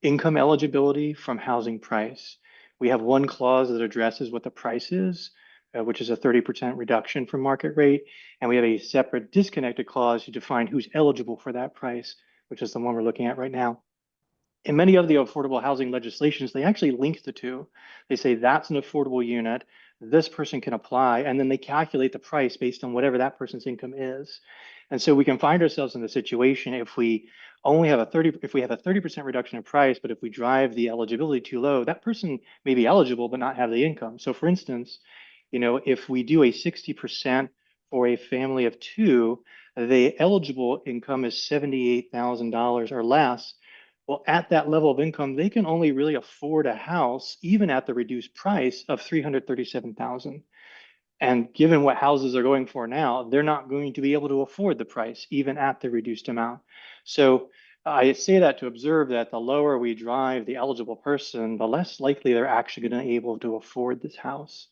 income eligibility from housing price. We have one clause that addresses what the price is, which is a 30% reduction from market rate. And we have a separate disconnected clause to define who's eligible for that price, which is the one we're looking at right now. In many of the affordable housing legislations, they actually link the two. They say that's an affordable unit, this person can apply, and then they calculate the price based on whatever that person's income is. And so we can find ourselves in the situation if we only have a 30% reduction in price, but if we drive the eligibility too low, that person may be eligible but not have the income. So for instance, you know, if we do a 60% for a family of 2, the eligible income is $78,000 or less. Well, at that level of income, they can only really afford a house, even at the reduced price of $337,000. And given what houses are going for now, they're not going to be able to afford the price, even at the reduced amount. So I say that to observe that the lower we drive the eligible person, the less likely they're actually going to be able to afford this house.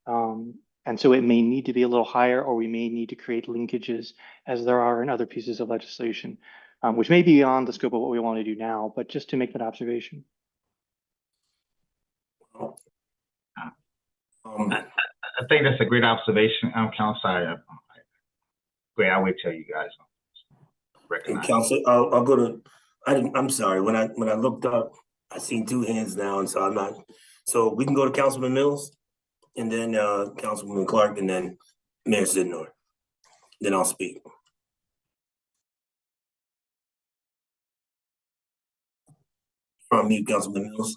And so it may need to be a little higher, or we may need to create linkages as there are in other pieces of legislation, which may be beyond the scope of what we want to do now, but just to make that observation. I think that's a great observation. Council, great. I will tell you guys. And Council, I'll go to. I'm sorry. When I looked up, I seen two hands now, and so I'm not. So we can go to Councilman Mills, and then Councilwoman Clark, and then Mayor Sidnor. Then I'll speak. From you, Councilman Mills.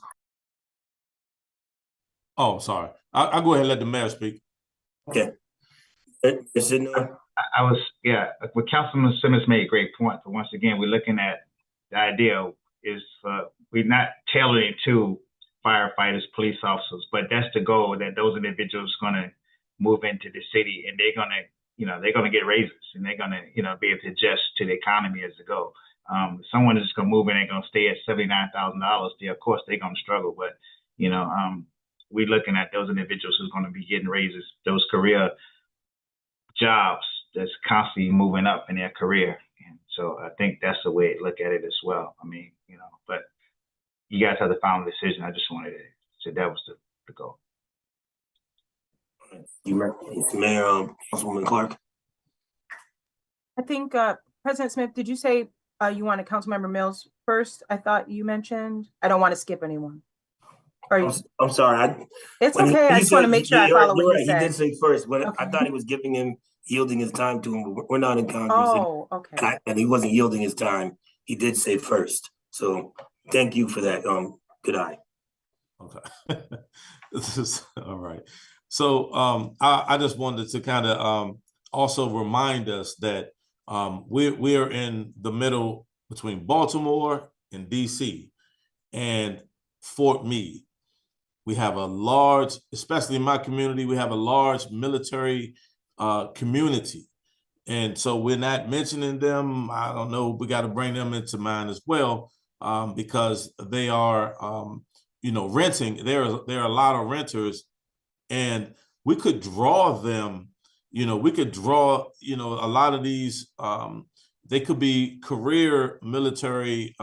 Oh, sorry. I'll go ahead and let the mayor speak. Okay. Mayor Sidnor. I was, yeah, what Councilman Simmons made a great point. But once again, we're looking at the idea is we're not tailoring to firefighters, police officers, but that's the goal, that those individuals going to move into the city and they're going to, they're going to get raises and they're going to, be able to adjust to the economy as they go. Someone is just going to move in and going to stay at $79,000. Of course, they're going to struggle, but, we're looking at those individuals who's going to be getting raises, those career jobs that's constantly moving up in their career. And so I think that's the way to look at it as well. I mean, but you guys have the final decision. I just wanted to say that was the goal. Mayor, Councilwoman Clark. I think, President Smith, did you say you wanted Councilmember Mills first? I thought you mentioned. I don't want to skip anyone. I'm sorry. It's okay. I just want to make sure I follow what you said. He did say first, but Okay. I thought he was yielding his time to him. We're not in Congress. Oh, okay. And he wasn't yielding his time. He did say first. So thank you for that. Good eye. Okay. This is all right. So I just wanted to kind of also remind us that we're in the middle between Baltimore and DC and Fort Meade. We have a large, especially in my community, we have a large military community. And so we're not mentioning them. I don't know, we got to bring them into mind as well, because they are, renting. There are a lot of renters, and we could draw them, we could draw, a lot of these, they could be career military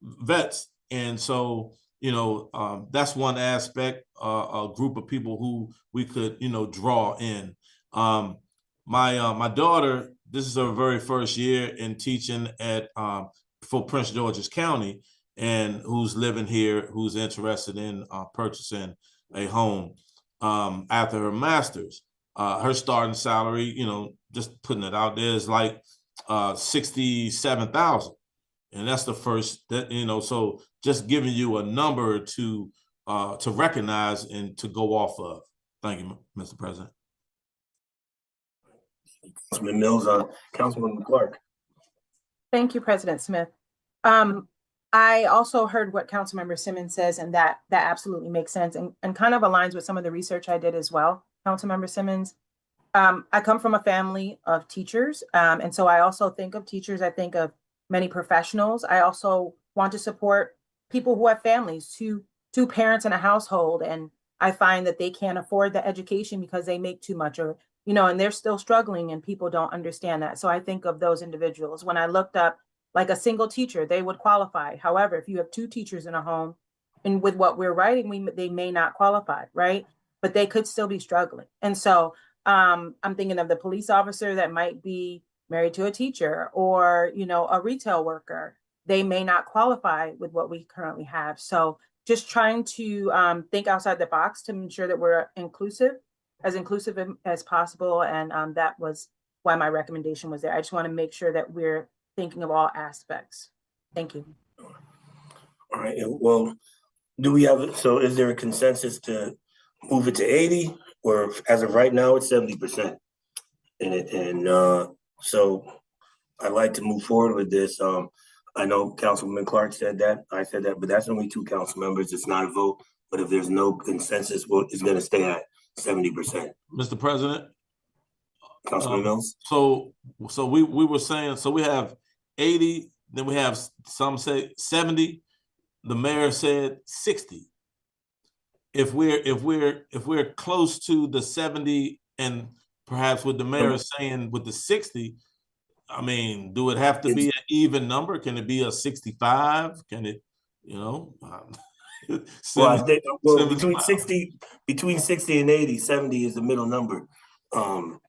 vets. And so, that's one aspect, a group of people who we could, draw in. My daughter, this is her very first year in teaching for Prince George's County, and who's living here, who's interested in purchasing a home after her master's. Her starting salary, just putting it out there, is like $67,000. And that's the first, so just giving you a number to recognize and to go off of. Thank you, Mr. President. Councilman Mills, Councilwoman Clark. Thank you, President Smith. I also heard what Councilmember Simmons says, and that absolutely makes sense and kind of aligns with some of the research I did as well, Councilmember Simmons. I come from a family of teachers, and so I also think of teachers, I think of many professionals. I also want to support people who have families, two parents in a household, and I find that they can't afford the education because they make too much, or and they're still struggling, and people don't understand that. So I think of those individuals. When I looked up, like a single teacher, they would qualify. However, if you have two teachers in a home, and with what we're writing, they may not qualify, right? But they could still be struggling. And so I'm thinking of the police officer that might be married to a teacher, or a retail worker. They may not qualify with what we currently have. So just trying to think outside the box to ensure that we're inclusive as possible. And that was why my recommendation was there. I just want to make sure that we're thinking of all aspects. Thank you. All right. Well, is there a consensus to move it to 80, or as of right now it's 70%? So I'd like to move forward with this. I know Councilwoman Clark said that, I said that, but that's only two council members. It's not a vote. But if there's no consensus, it's going to stay at 70%. Mr. President. Councilman Mills. So we were saying, so we have 80, then we have some say 70. The mayor said 60. If we're close to the 70, and perhaps what the mayor is saying with the 60, I mean, do it have to be an even number? Can it be a 65? Can it, Well, I Simmons, think, Simmons between smile. 60 and 80, 70 is the middle number.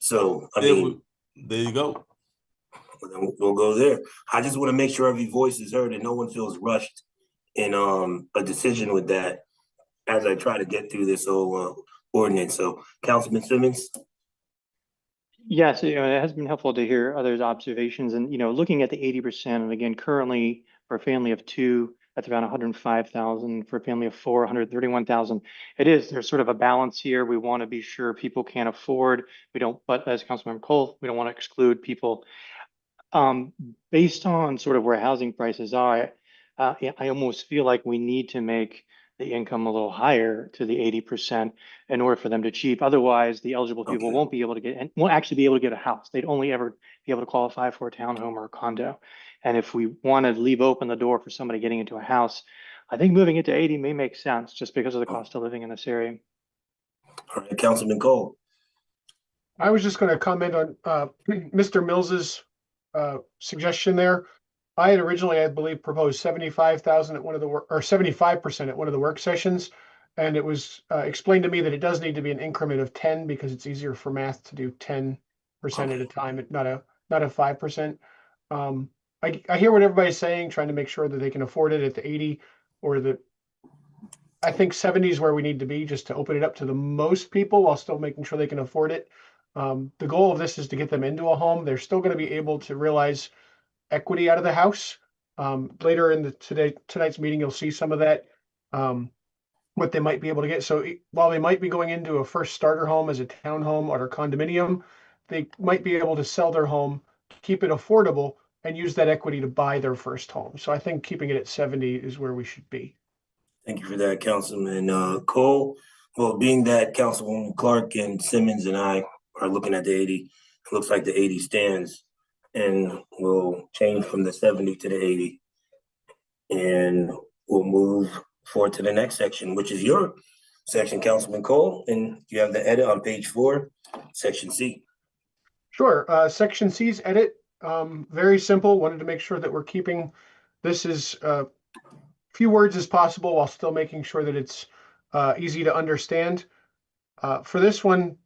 So I There, mean, there you go. we'll go there. I just want to make sure every voice is heard and no one feels rushed in a decision with that as I try to get through this whole ordinance. So, Councilman Simmons. Yes, it has been helpful to hear others' observations and, looking at the 80%, and again, currently for a family of two, that's around 105,000. For a family of four, 131,000. There's sort of a balance here. We want to be sure people can afford. But as Councilmember Cole, we don't want to exclude people. Based on sort of where housing prices are, I almost feel like we need to make the income a little higher to the 80% in order for them to achieve. Otherwise, the eligible people Okay. won't be able to get, and won't actually be able to get a house. They'd only ever be able to qualify for a townhome or a condo. And if we want to leave open the door for somebody getting into a house, I think moving it to 80 may make sense just because of the cost of living in this area. All right, Councilman Cole. I was just going to comment on Mr. Mills's suggestion there. I had originally, I believe, proposed 75,000 at one of the or 75% at one of the work sessions, and it was explained to me that it does need to be an increment of 10 because it's easier for math to do 10% at a time, not a 5%. I hear what everybody's saying, trying to make sure that they can afford it at the 80 or the. I think 70 is where we need to be, just to open it up to the most people while still making sure they can afford it. The goal of this is to get them into a home. They're still going to be able to realize equity out of the house. Later in tonight's meeting, you'll see some of that, what they might be able to get. So while they might be going into a first starter home as a townhome or a condominium, they might be able to sell their home, keep it affordable, and use that equity to buy their first home. So I think keeping it at 70 is where we should be. Thank you for that, Councilman Cole. Well, being that Councilwoman Clark and Simmons and I are looking at the 80, it looks like the 80 stands, and we'll change from the 70 to the 80. And we'll move forward to the next section, which is your section, Councilman Cole, and you have the edit on page 4, section C. Sure. Section C's edit, very simple. Wanted to make sure that we're keeping this as few words as possible while still making sure that it's easy to understand. For this one,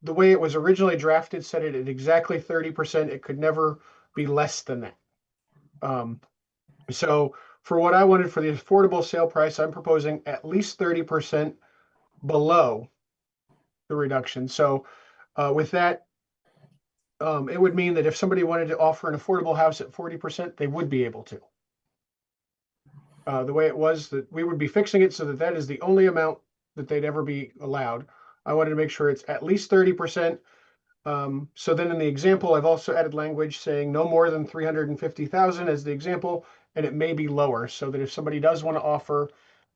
the way it was originally drafted said it at exactly 30%. It could never be less than that. So for what I wanted for the affordable sale price, I'm proposing at least 30% below the reduction. So with that, it would mean that if somebody wanted to offer an affordable house at 40%, they would be able to. The way it was, that we would be fixing it so that that is the only amount that they'd ever be allowed. I wanted to make sure it's at least 30%. So then in the example, I've also added language saying no more than 350,000 as the example, and it may be lower, so that if somebody does want to offer,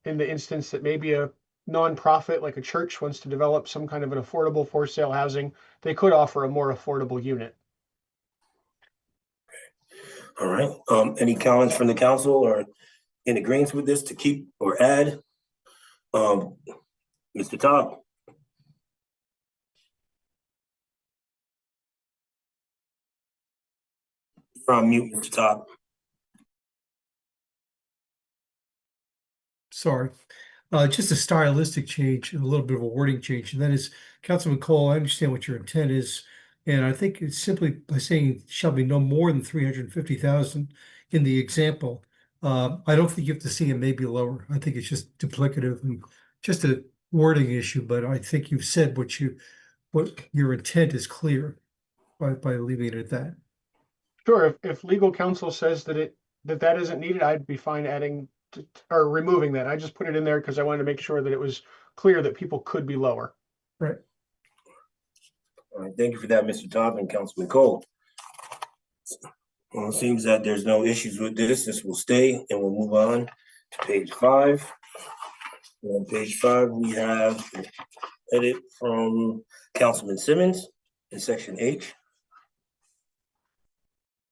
in the instance that maybe a nonprofit like a church wants to develop some kind of an affordable for sale housing, they could offer a more affordable unit. All right. Any comments from the council or in agreement with this to keep or add? Mr. Todd. You're on mute, Mr. Todd. Sorry. Just a stylistic change, a little bit of a wording change, and that is, Councilman Cole, I understand what your intent is, and I think it's simply by saying shall be no more than 350,000 in the example. I don't think you have to see it may be lower. I think it's just duplicative and just a wording issue, but I think you've said what your intent is clear by leaving it at that. Sure, if legal counsel says that that isn't needed, I'd be fine adding or removing that. I just put it in there because I wanted to make sure that it was clear that people could be lower. Right. All right, thank you for that, Mr. Todd and Councilman Cole. Well, it seems that there's no issues with this. This will stay, and we'll move on to page 5. And on page 5, we have an edit from Councilman Simmons in section H.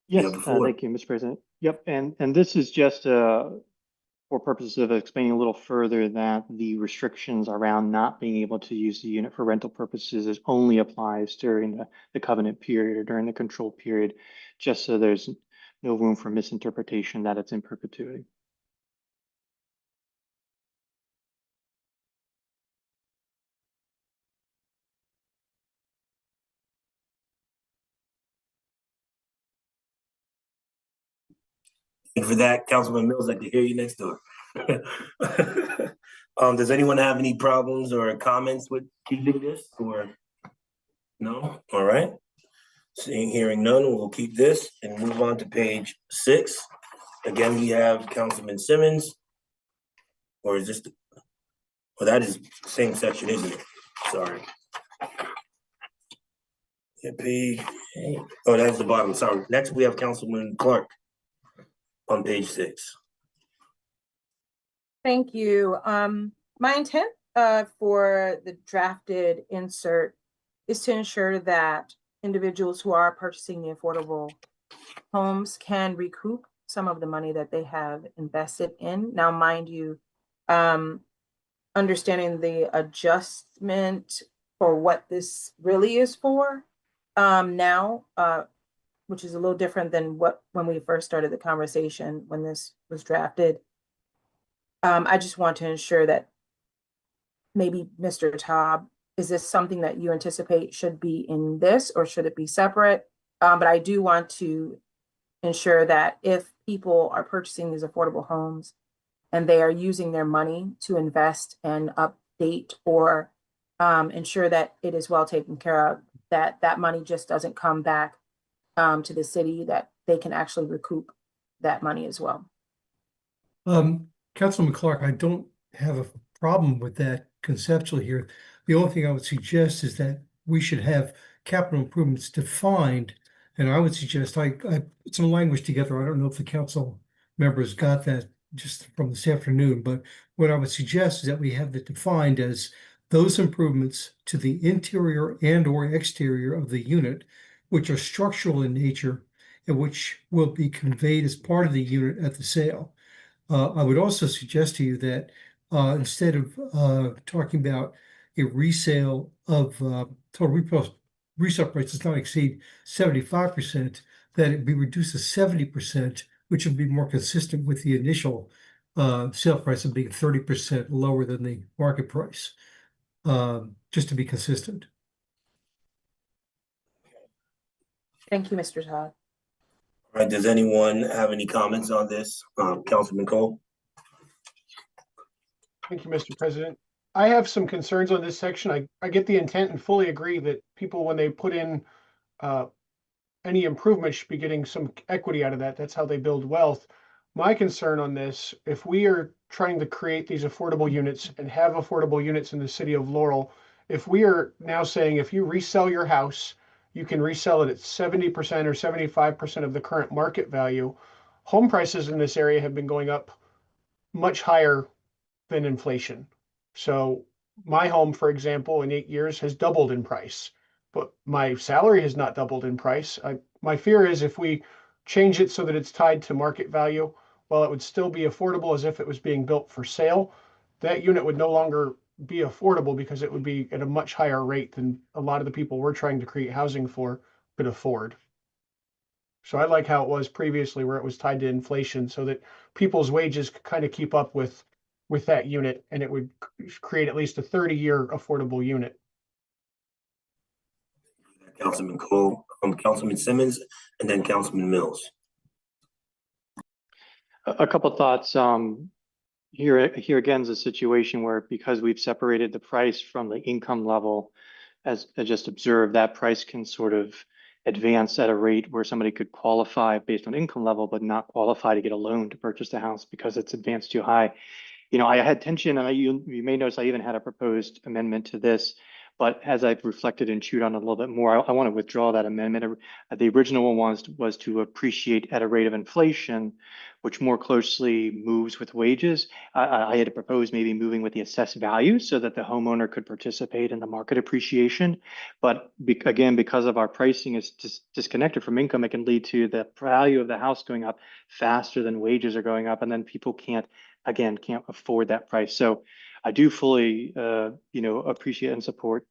Yes, thank you, Mr. President. Yep, and this is just for purposes of explaining a little further that the restrictions around not being able to use the unit for rental purposes is only applies during the covenant period or during the control period, just so there's no room for misinterpretation that it's in perpetuity. And for that, Councilman Mills, I can hear you next door. Does anyone have any problems or comments with keeping this or? No? All right. Seeing, hearing none, we'll keep this and move on to page 6. Again, we have Councilman Simmons. Or is this, well, that is the same section, isn't it? Sorry. Yeah, page 8. Oh, that's the bottom, sorry. Next, we have Councilman Clark on page 6. Thank you. My intent for the drafted insert is to ensure that individuals who are purchasing the affordable homes can recoup some of the money that they have invested in. Now, mind you, understanding the adjustment for what this really is for now, which is a little different than when we first started the conversation when this was drafted. I just want to ensure that maybe Mr. Taub, is this something that you anticipate should be in this or should it be separate? But I do want to ensure that if people are purchasing these affordable homes and they are using their money to invest and update or ensure that it is well taken care of, that money just doesn't come back to the city, that they can actually recoup that money as well. Councilman Clark, I don't have a problem with that conceptually here. The only thing I would suggest is that we should have capital improvements defined. And I would suggest I put some language together. I don't know if the council members got that just from this afternoon, but what I would suggest is that we have it defined as those improvements to the interior and or exterior of the unit, which are structural in nature and which will be conveyed as part of the unit at the sale. I would also suggest to you that instead of talking about a resale of total resale price does not exceed 75%, that it be reduced to 70%, which would be more consistent with the initial sale price of being 30% lower than the market price, just to be consistent. Thank you, Mr. Todd. All right, does anyone have any comments on this? Councilman Cole? Thank you, Mr. President. I have some concerns on this section. I get the intent and fully agree that people, when they put in any improvement, should be getting some equity out of that. That's how they build wealth. My concern on this, if we are trying to create these affordable units and have affordable units in the city of Laurel, if we are now saying if you resell your house, you can resell it at 70% or 75% of the current market value, home prices in this area have been going up much higher than inflation. So my home, for example, in 8 years has doubled in price, but my salary has not doubled in price. My fear is if we change it so that it's tied to market value, while it would still be affordable as if it was being built for sale, that unit would no longer be affordable because it would be at a much higher rate than a lot of the people we're trying to create housing for could afford. So I like how it was previously where it was tied to inflation so that people's wages could kind of keep up with that unit, and it would create at least a 30-year affordable unit. Councilman Cole, Councilman Simmons, and then Councilman Mills. A couple of thoughts. Here again is a situation where because we've separated the price from the income level, as I just observed, that price can sort of advance at a rate where somebody could qualify based on income level, but not qualify to get a loan to purchase the house because it's advanced too high. You know, I had tension, and you may notice I even had a proposed amendment to this. But as I've reflected and chewed on it a little bit more, I want to withdraw that amendment. The original one was to appreciate at a rate of inflation, which more closely moves with wages. I had proposed maybe moving with the assessed value so that the homeowner could participate in the market appreciation. But again, because of our pricing is disconnected from income, it can lead to the value of the house going up faster than wages are going up, and then people can't afford that price. So I do fully, appreciate and support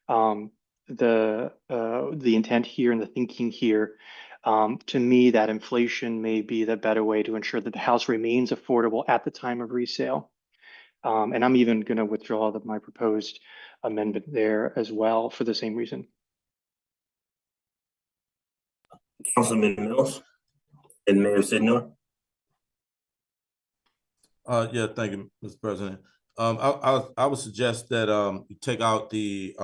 the intent here and the thinking here. To me, that inflation may be the better way to ensure that the house remains affordable at the time of resale. And I'm even going to withdraw my proposed amendment there as well for the same reason. Councilman Mills and Mayor Sidnor. Yeah, thank you, Mr. President. I would suggest that you take out the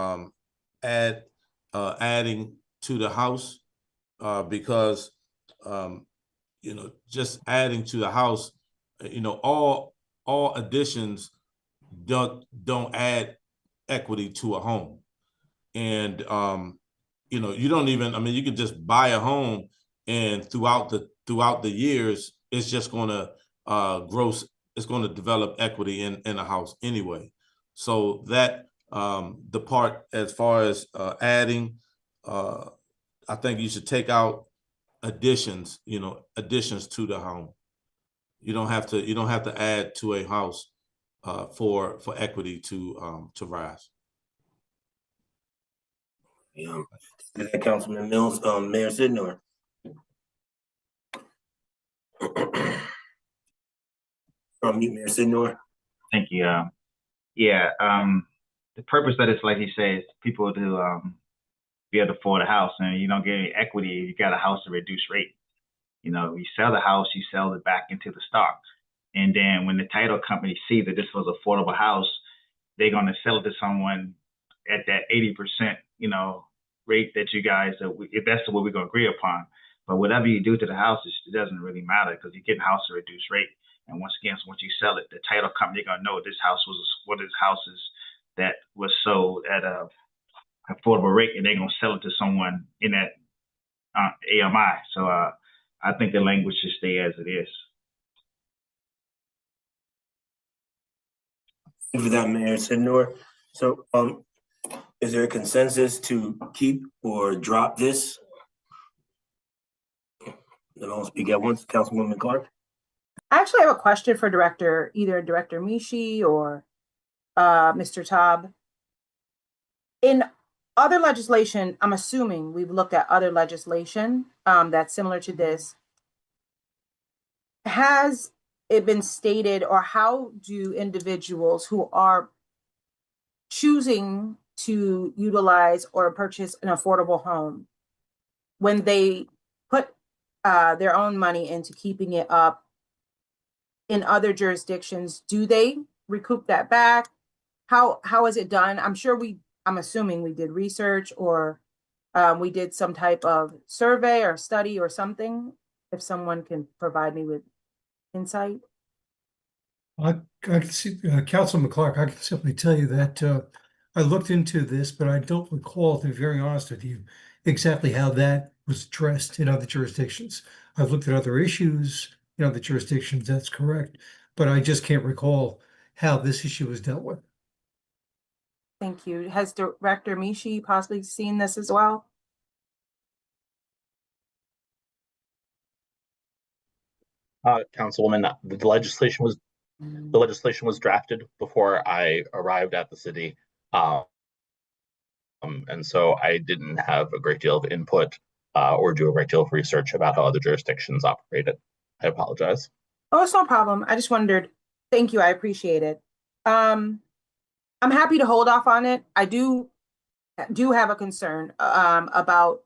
adding to the house because you know, just adding to the house, you know, all additions don't add equity to a home. And you know, you don't even, I mean, you could just buy a home and throughout the years, it's just gonna it's gonna develop equity in a house anyway. So that the part as far as adding, I think you should take out additions, you know, additions to the home. You don't have to add to a house for equity to rise. Yeah, Councilman Mills, Mayor Sidnor. Mute Mayor Sidnor. Thank you. Yeah, the purpose of this, like he says, people to be able to afford a house, and you don't get any equity if you got a house at a reduced rate. You know, you sell the house, you sell it back into the stock. And then when the title company see that this was an affordable house, they're going to sell it to someone at that 80%, you know, rate that you guys, if that's what we're going to agree upon. But whatever you do to the house, it doesn't really matter because you get a house at a reduced rate. And once again, once you sell it, the title company going to know this house was one of these houses that was sold at a affordable rate, and they're going to sell it to someone in that AMI. So I think the language should stay as it is. Thank you for that, Mayor Sidnor. So is there a consensus to keep or drop this? Then I'll speak at once. Councilwoman Clark. I actually have a question for either Director Mishi or Mr. Taub. In other legislation, I'm assuming we've looked at other legislation that's similar to this. Has it been stated, or how do individuals who are choosing to utilize or purchase an affordable home, when they put their own money into keeping it up in other jurisdictions, do they recoup that back? How is it done? I'm assuming we did research or we did some type of survey or study or something. If someone can provide me with insight. I can see, Councilman Clark, I can simply tell you that I looked into this, but I don't recall, to be very honest with you, exactly how that was addressed in other jurisdictions. I've looked at other issues in other jurisdictions, that's correct, but I just can't recall how this issue was dealt with. Thank you. Has Director Mishi possibly seen this as well? Councilwoman, the legislation was drafted before I arrived at the city, and so I didn't have a great deal of input or do a great deal of research about how other jurisdictions operated. I apologize. Oh, it's no problem. I just wondered. Thank you. I appreciate it. I'm happy to hold off on it. I do have a concern about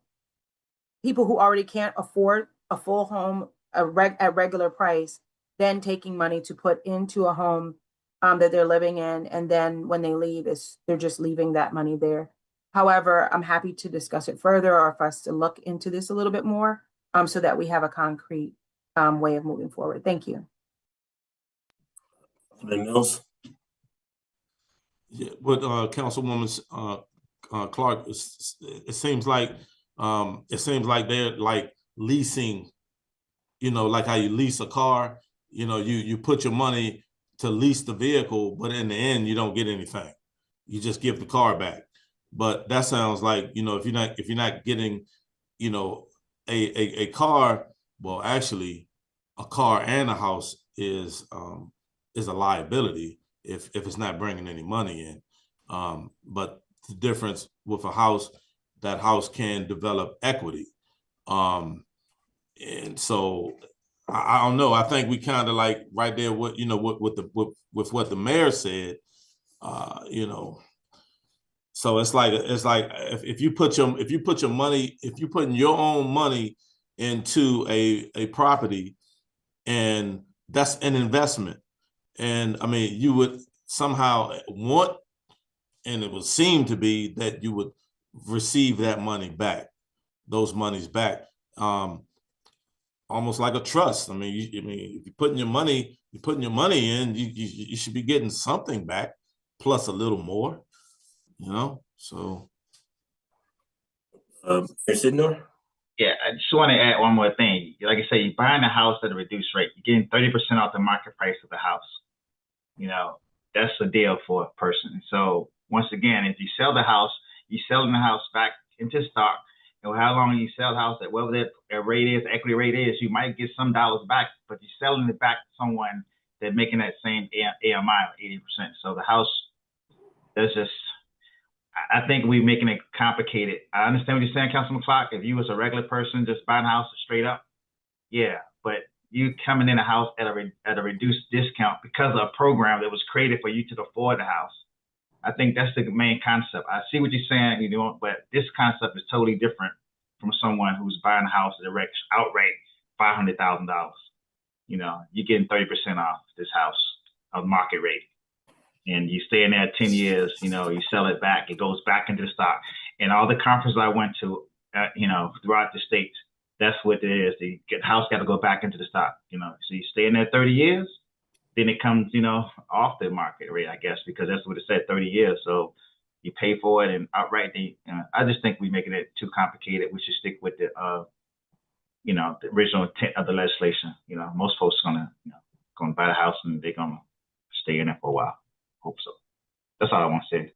people who already can't afford a full home at regular price, then taking money to put into a home that they're living in, and then when they leave, they're just leaving that money there. However, I'm happy to discuss it further, or for us to look into this a little bit more, so that we have a concrete way of moving forward. Thank you. Mills. Yeah, but Councilwoman Clark, it seems like they're like leasing, you know, like how you lease a car. You know, you put your money to lease the vehicle, but in the end, you don't get anything. You just give the car back. But that sounds like, you know, if you're not getting, you know, a car, well, actually, a car and a house is a liability if it's not bringing any money in. But the difference with a house, that house can develop equity. And so I don't know. I think we kind of like right there with, you know, with what the mayor said, you know. So it's like if you put your money, if you put your own money into a property, and that's an investment. And I mean, you would somehow want, and it would seem to be that you would receive that money back, those monies back, almost like a trust. I mean, if you're putting your money in, you should be getting something back, plus a little more, you know. So, Sidnor? Yeah, I just want to add one more thing. Like I say, you're buying a house at a reduced rate. You're getting 30% off the market price of the house. You know, that's a deal for a person. So once again, if you sell the house, you're selling the house back into stock. And how long you sell the house at whatever that rate is, equity rate is, you might get some dollars back, but you're selling it back to someone that's making that same AMI of 80%. So the house, that's just, I think we're making it complicated. I understand what you're saying, Councilman Clark. If you was a regular person just buying a house straight up, yeah, but you coming in a house at a reduced discount because of a program that was created for you to afford the house. I think that's the main concept. I see what you're saying, you know, but this concept is totally different from someone who's buying a house at outright $500,000. You know, you're getting 30% off this house of market rate. And you stay in there 10 years, you know, you sell it back, it goes back into the stock. And all the conferences I went to, you know, throughout the states, that's what it is. The house got to go back into the stock, you know. So you stay in there 30 years, then it comes, you know, off the market rate, I guess, because that's what it said, 30 years. So you pay for it and outright. I just think we're making it too complicated. We should stick with the, you know, the original intent of the legislation. You know, most folks gonna buy the house and they're gonna stay in it for a while. Hope so. That's all I want to say.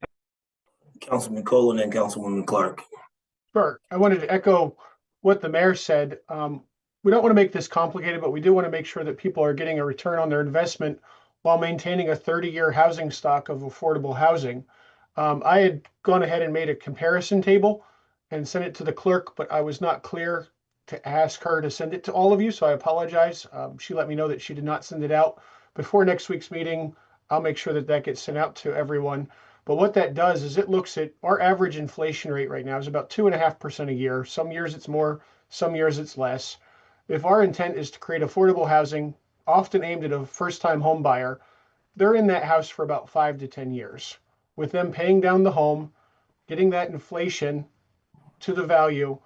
Councilman Cole and then Councilwoman Clark. Sure. I wanted to echo what the mayor said. We don't want to make this complicated, but we do want to make sure that people are getting a return on their investment while maintaining a 30-year housing stock of affordable housing. I had gone ahead and made a comparison table and sent it to the clerk, but I was not clear to ask her to send it to all of you, so I apologize. She let me know that she did not send it out. Before next week's meeting, I'll make sure that that gets sent out to everyone. But what that does is it looks at our average inflation rate right now is about 2.5% a year. Some years it's more, some years it's less. If our intent is to create affordable housing, often aimed at a first-time home buyer, they're in that house for about 5 to 10 years. With them paying down the home, getting that inflation to the value,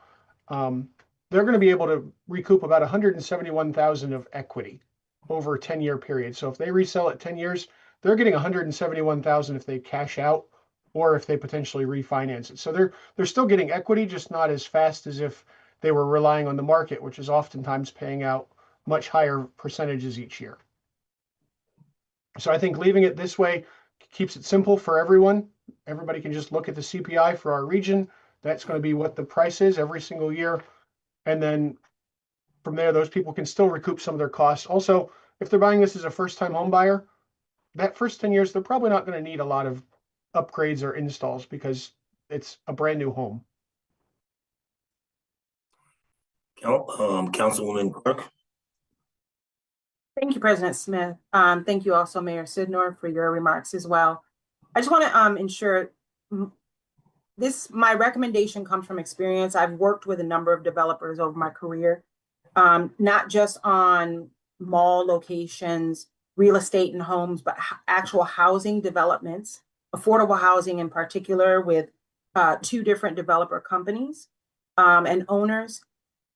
they're going to be able to recoup about $171,000 of equity over a 10-year period. So if they resell it 10 years, they're getting $171,000 if they cash out or if they potentially refinance it. So they're still getting equity, just not as fast as if they were relying on the market, which is oftentimes paying out much higher percentages each year. So I think leaving it this way keeps it simple for everyone. Everybody can just look at the CPI for our region. That's going to be what the price is every single year. And then from there, those people can still recoup some of their costs. Also, if they're buying this as a first-time home buyer, that first 10 years, they're probably not going to need a lot of upgrades or installs because it's a brand new home. Councilwoman Clark. Thank you, President Smith. Thank you also, Mayor Sidnor, for your remarks as well. I just want to ensure my recommendation comes from experience. I've worked with a number of developers over my career, not just on mall locations, real estate and homes, but actual housing developments, affordable housing in particular, with 2 different developer companies and owners.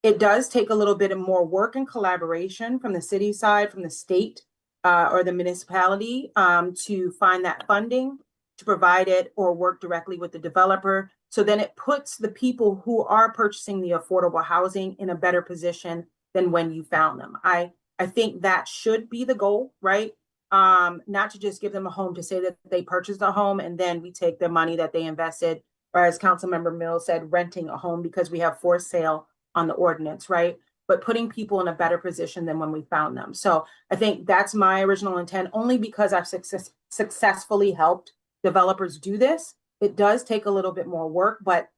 It does take a little bit of more work and collaboration from the city side, from the state or the municipality to find that funding, to provide it or work directly with the developer. So then it puts the people who are purchasing the affordable housing in a better position than when you found them. I think that should be the goal, right? Not to just give them a home to say that they purchased a home and then we take the money that they invested, or as Councilmember Mills said, renting a home because we have for sale on the ordinance, right? But putting people in a better position than when we found them. So I think that's my original intent, only because I've successfully helped developers do this. It does take a little bit more work, but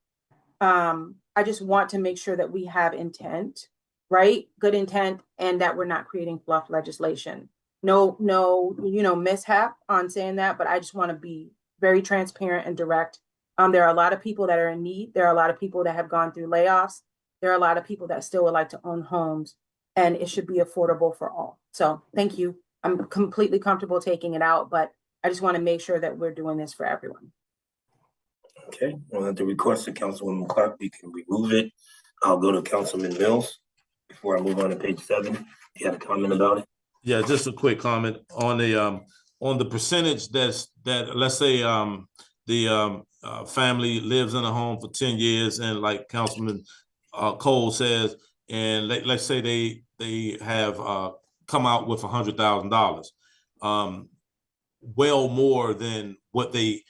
I just want to make sure that we have intent, right? Good intent, and that we're not creating fluff legislation. No, mishap on saying that, but I just want to be very transparent and direct. There are a lot of people that are in need. There are a lot of people that have gone through layoffs. There are a lot of people that still would like to own homes, and it should be affordable for all. So thank you. I'm completely comfortable taking it out, but I just want to make sure that we're doing this for everyone. Okay, well, at the request of Councilwoman Clark, we can remove it. I'll go to Councilman Mills before I move on to page 7. You had a comment about it? Yeah, just a quick comment on the percentage that let's say the family lives in a home for 10 years, and like Councilman Cole says, and let's say they have come out with $100,000, well more than what they,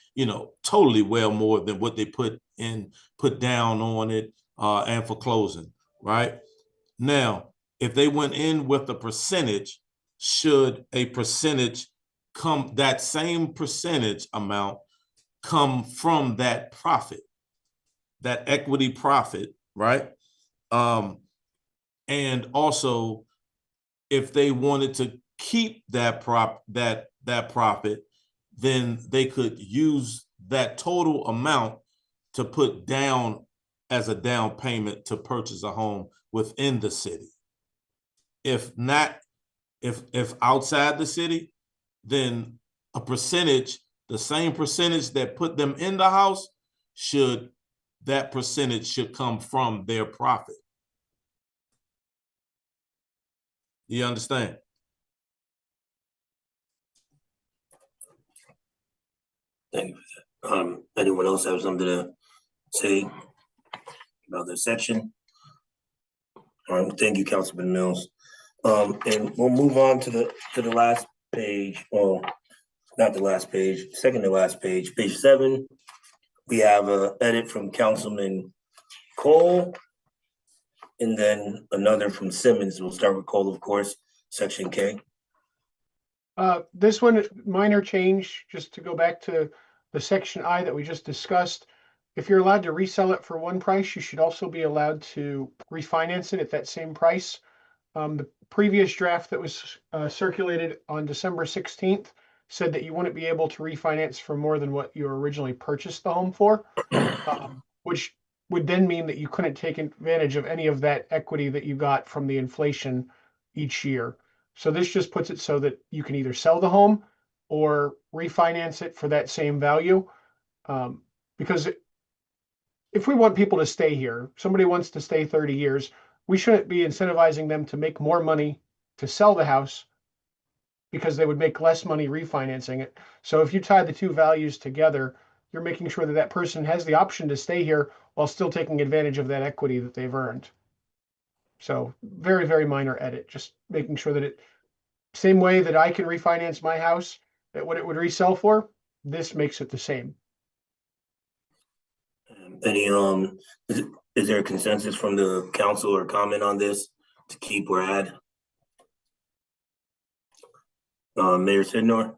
totally well more than what they put down on it and for closing, right? Now, if they went in with a percentage, should a percentage that same percentage amount come from that profit, that equity profit, right? And also, if they wanted to keep that profit, then they could use that total amount to put down as a down payment to purchase a home within the city. If not, if outside the city, then a percentage, the same percentage that put them in the house, that percentage should come from their profit. You understand? Thank you for that. Anyone else have something to say about this section? All right, thank you, Councilman Mills. And we'll move on to the last page. Well, not the last page, second to last page, page 7. We have an edit from Councilman Cole, and then another from Simmons. We'll start with Cole, of course, section K. This one, minor change, just to go back to the section I that we just discussed. If you're allowed to resell it for one price, you should also be allowed to refinance it at that same price. The previous draft that was circulated on December 16th said that you wouldn't be able to refinance for more than what you originally purchased the home for, which would then mean that you couldn't take advantage of any of that equity that you got from the inflation each year. So this just puts it so that you can either sell the home or refinance it for that same value. Because if we want people to stay here, somebody wants to stay 30 years, we shouldn't be incentivizing them to make more money to sell the house because they would make less money refinancing it. So if you tie the two values together, you're making sure that that person has the option to stay here while still taking advantage of that equity that they've earned. So very, very minor edit, just making sure that same way that I can refinance my house at what it would resell for, this makes it the same. Any is there a consensus from the council or comment on this to keep or add? Mayor Sidnor?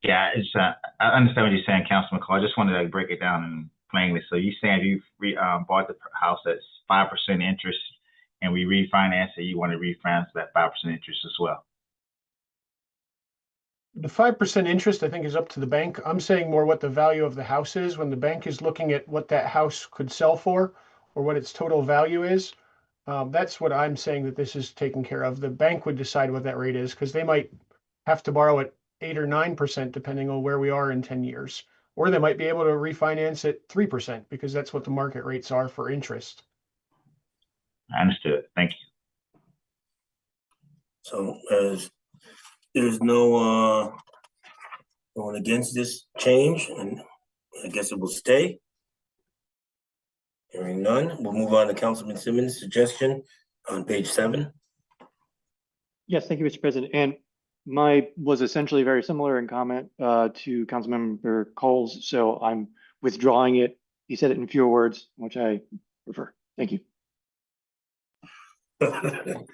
Yeah, it's I understand what you're saying, Councilman Cole. I just wanted to break it down and plainly. So you saying if you bought the house at 5% interest and we refinance it, you want to refinance that 5% interest as well? The 5% interest, I think, is up to the bank. I'm saying more what the value of the house is when the bank is looking at what that house could sell for or what its total value is. That's what I'm saying that this is taken care of. The bank would decide what that rate is because they might have to borrow at 8 or 9% depending on where we are in 10 years. Or they might be able to refinance at 3% because that's what the market rates are for interest. I understood. Thank you. So as there's no going against this change, and I guess it will stay. Hearing none, we'll move on to Councilman Simmons' suggestion on page 7. Yes, thank you, Mr. President. And my was essentially very similar in comment to Councilmember Cole's, so I'm withdrawing it. He said it in fewer words, which I prefer. Thank you. You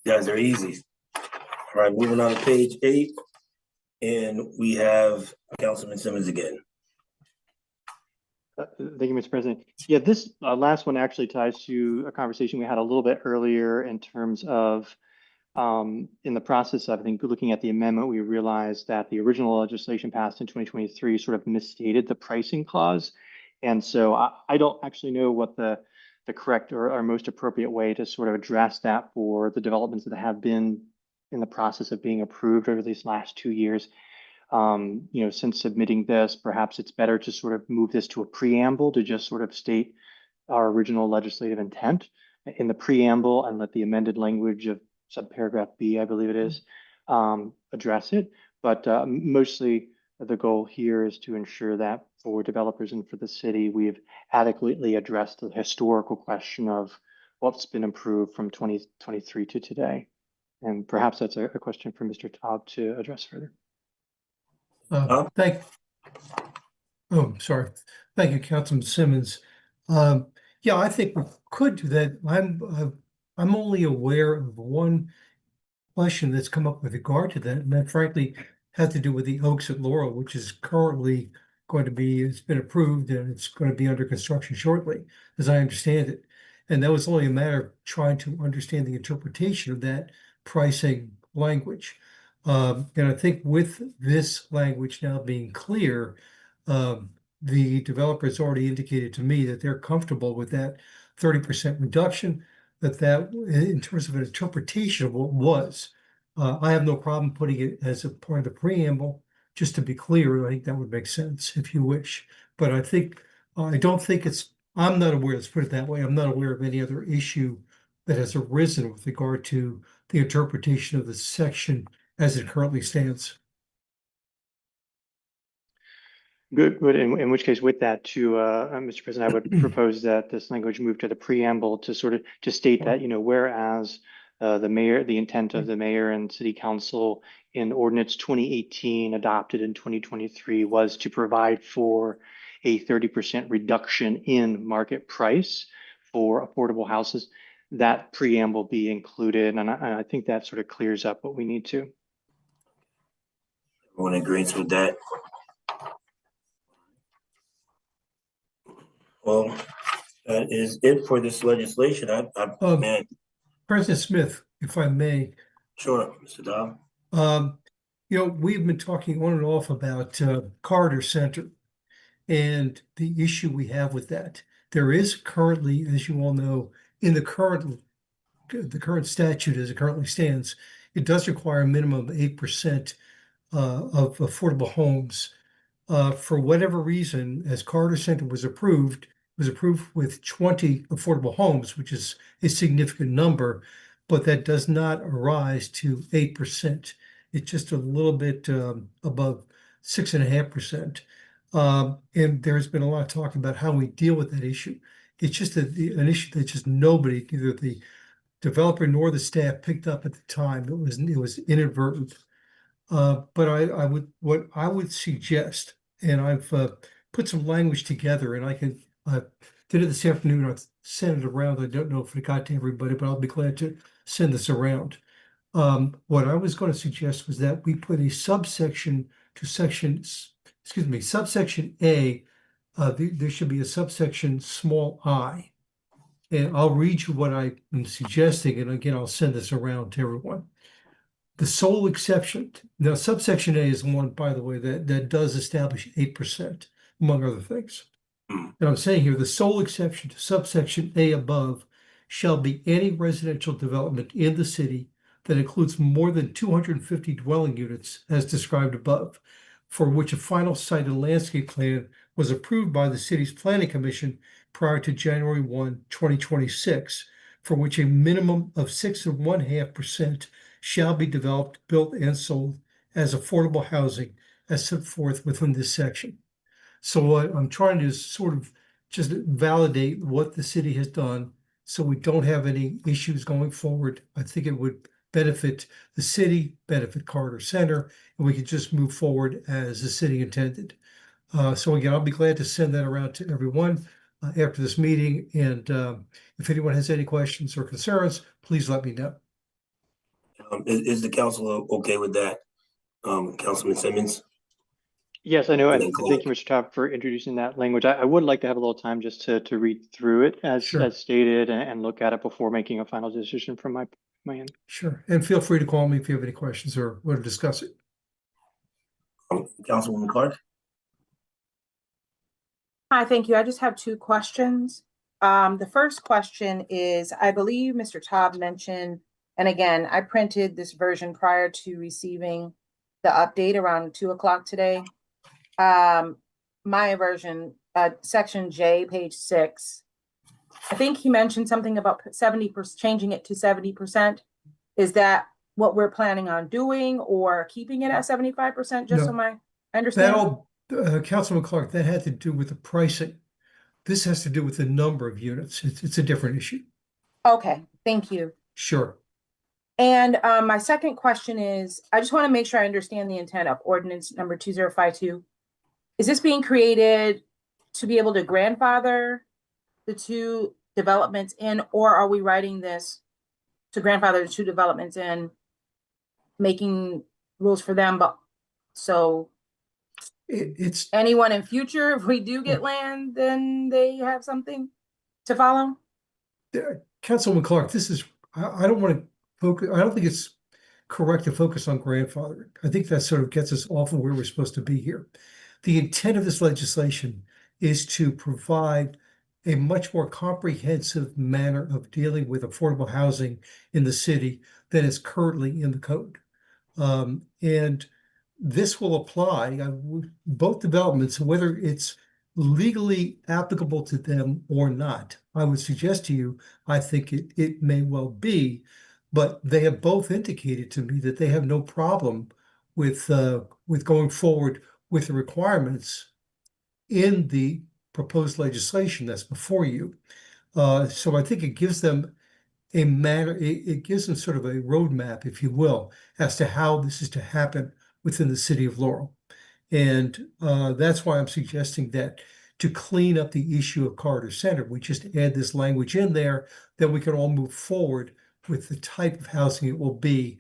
guys are easy. All right, moving on to page 8, and we have Councilman Simmons again. Thank you, Mr. President. Yeah, this last one actually ties to a conversation we had a little bit earlier in terms of in the process of, I think, looking at the amendment, we realized that the original legislation passed in 2023 sort of misstated the pricing clause. And so I don't actually know what the correct or most appropriate way to sort of address that for the developments that have been in the process of being approved over these last 2 years. Since submitting this, perhaps it's better to sort of move this to a preamble to just sort of state our original legislative intent in the preamble and let the amended language of subparagraph B, I believe it is, address it. But mostly the goal here is to ensure that for developers and for the city, we've adequately addressed the historical question of what's been improved from 2023 to today. And perhaps that's a question for Mr. Taub to address further. Thank you, Councilman Simmons. Yeah, I think we could do that. I'm only aware of one question that's come up with regard to that, and that frankly has to do with the Oaks at Laurel, which is currently going to be, it's been approved and it's going to be under construction shortly, as I understand it. And that was only a matter of trying to understand the interpretation of that pricing language. And I think with this language now being clear, the developers already indicated to me that they're comfortable with that 30% reduction, that in terms of an interpretation of what was. I have no problem putting it as a part of the preamble, just to be clear. I think that would make sense if you wish. But I don't think I'm not aware, let's put it that way, I'm not aware of any other issue that has arisen with regard to the interpretation of the section as it currently stands. Good. In which case, with that, Mr. President, I would propose that this language move to the preamble to sort of to state that, whereas the intent of the mayor and city council in Ordinance 2018 adopted in 2023 was to provide for a 30% reduction in market price for affordable houses, that preamble be included. And I think that sort of clears up what we need to. Everyone agrees with that? Well, that is it for this legislation. Man. President Smith, if I may. Sure, Mr. Dobb. We've been talking on and off about Corridor Center and the issue we have with that. There is currently, as you all know, in the current statute as it currently stands, it does require a minimum of 8% of affordable homes. For whatever reason, as Corridor Center was approved with 20 affordable homes, which is a significant number, but that does not arise to 8%. It's just a little bit above 6.5%. And there's been a lot of talk about how we deal with that issue. It's just an issue that just nobody, either the developer nor the staff, picked up at the time. It was inadvertent. But what I would suggest, and I've put some language together, and I did it this afternoon. I sent it around. I don't know if it got to everybody, but I'll be glad to send this around. What I was going to suggest was that we put a subsection to subsection A. There should be a subsection small I. And I'll read you what I'm suggesting, and again, I'll send this around to everyone. The sole exception, now subsection A is one, by the way, that does establish 8%, among other things. And I'm saying here, the sole exception to subsection A above shall be any residential development in the city that includes more than 250 dwelling units as described above, for which a final site and landscape plan was approved by the city's planning commission prior to January 1, 2026, for which a minimum of 6.5% shall be developed, built, and sold as affordable housing as set forth within this section. So what I'm trying to do is sort of just validate what the city has done so we don't have any issues going forward. I think it would benefit the city, benefit Corridor Center, and we could just move forward as the city intended. So again, I'll be glad to send that around to everyone after this meeting. And if anyone has any questions or concerns, please let me know. Is the council okay with that, Councilman Simmons? Yes, I know. Thank you, Mr. Taub, for introducing that language. I would like to have a little time just to read through it as stated and look at it before making a final decision from my end. Sure. And feel free to call me if you have any questions or want to discuss it. Councilwoman Clark? Hi, thank you. I just have two questions. The first question is, I believe Mr. Taub mentioned And again, I printed this version prior to receiving the update around 2 o'clock today. My version, section J, page 6. I think he mentioned something about 70%, changing it to 70%. Is that what we're planning on doing, or keeping it at 75%? Just so I understand. Councilman Clark, that had to do with the pricing. This has to do with the number of units. It's a different issue. Okay, thank you. Sure. And my second question is, I just want to make sure I understand the intent of ordinance number 2052. Is this being created to be able to grandfather the 2 developments in, or are we writing this to grandfather the 2 developments in, making rules for them? But so it's anyone in future, if we do get land, then they have something to follow? Councilman Clark, this is, I don't want to focus, I don't think it's correct to focus on grandfathering. I think that sort of gets us off of where we're supposed to be here. The intent of this legislation is to provide a much more comprehensive manner of dealing with affordable housing in the city than is currently in the code. And this will apply, both developments, whether it's legally applicable to them or not. I would suggest to you, I think it may well be, but they have both indicated to me that they have no problem with going forward with the requirements in the proposed legislation that's before you. So I think it gives them a manner, it gives them sort of a roadmap, if you will, as to how this is to happen within the city of Laurel. And that's why I'm suggesting that to clean up the issue of Corridor Center, we just add this language in there, then we can all move forward with the type of housing it will be.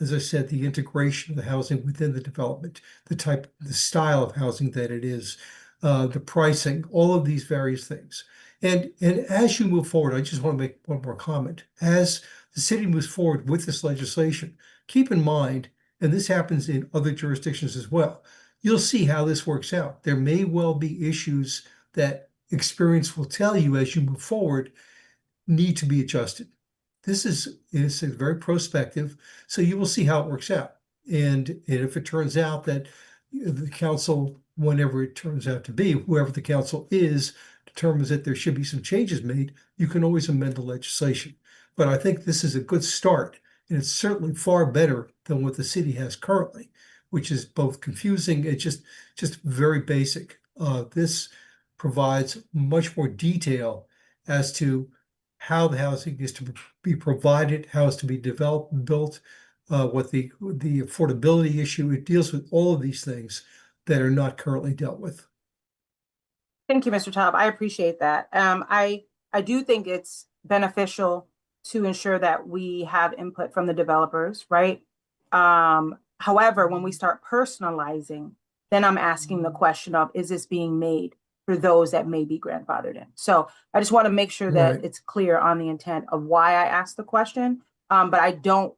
As I said, the integration of the housing within the development, the style of housing that it is, the pricing, all of these various things. And as you move forward, I just want to make one more comment. As the city moves forward with this legislation, keep in mind, and this happens in other jurisdictions as well, you'll see how this works out. There may well be issues that experience will tell you as you move forward need to be adjusted. This is very prospective, so you will see how it works out. And if it turns out that the council, whenever it turns out to be, whoever the council is, determines that there should be some changes made, you can always amend the legislation. But I think this is a good start, and it's certainly far better than what the city has currently, which is both confusing and just very basic. This provides much more detail as to how the housing is to be provided, how it's to be developed and built, what the affordability issue. It deals with all of these things that are not currently dealt with. Thank you, Mr. Taub. I appreciate that. I do think it's beneficial to ensure that we have input from the developers, right? However, when we start personalizing, then I'm asking the question of, is this being made for those that may be grandfathered in? So I just want to make sure that it's clear on the intent of why I asked the question. But I don't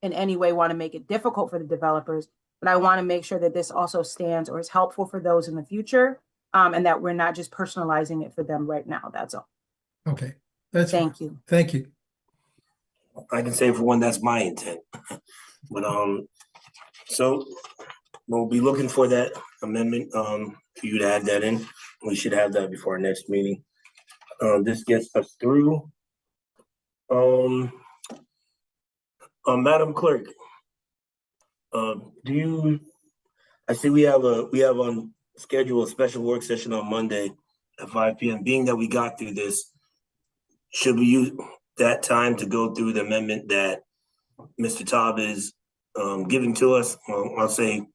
in any way want to make it difficult for the developers, but I want to make sure that this also stands or is helpful for those in the future, and that we're not just personalizing it for them right now. That's all. Okay. Thank you. Thank you. I can say for one, that's my intent. But so we'll be looking for that amendment for you to add that in. We should have that before our next meeting. This gets us through. Madam Clerk, I see we have on schedule a special work session on Monday at 5 p.m. Being that we got through this, should we use that time to go through the amendment that Mr. Taub is giving to us? I'll say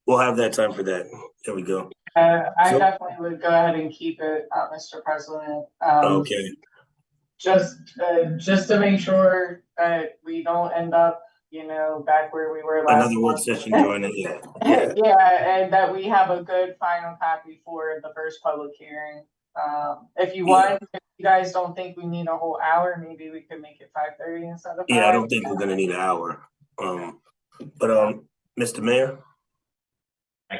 we'll have that time for that. There we go. I definitely would go ahead and keep it, Mr. President. Okay. Just to make sure that we don't end up, back where we were last Another work month. session joining. Yeah. And that we have a good final copy for the first public hearing. If you want, if you guys don't think we need a whole hour, maybe we could make it 5:30 instead of 5. Yeah, I don't think we're gonna need an hour. But Mr. Mayor.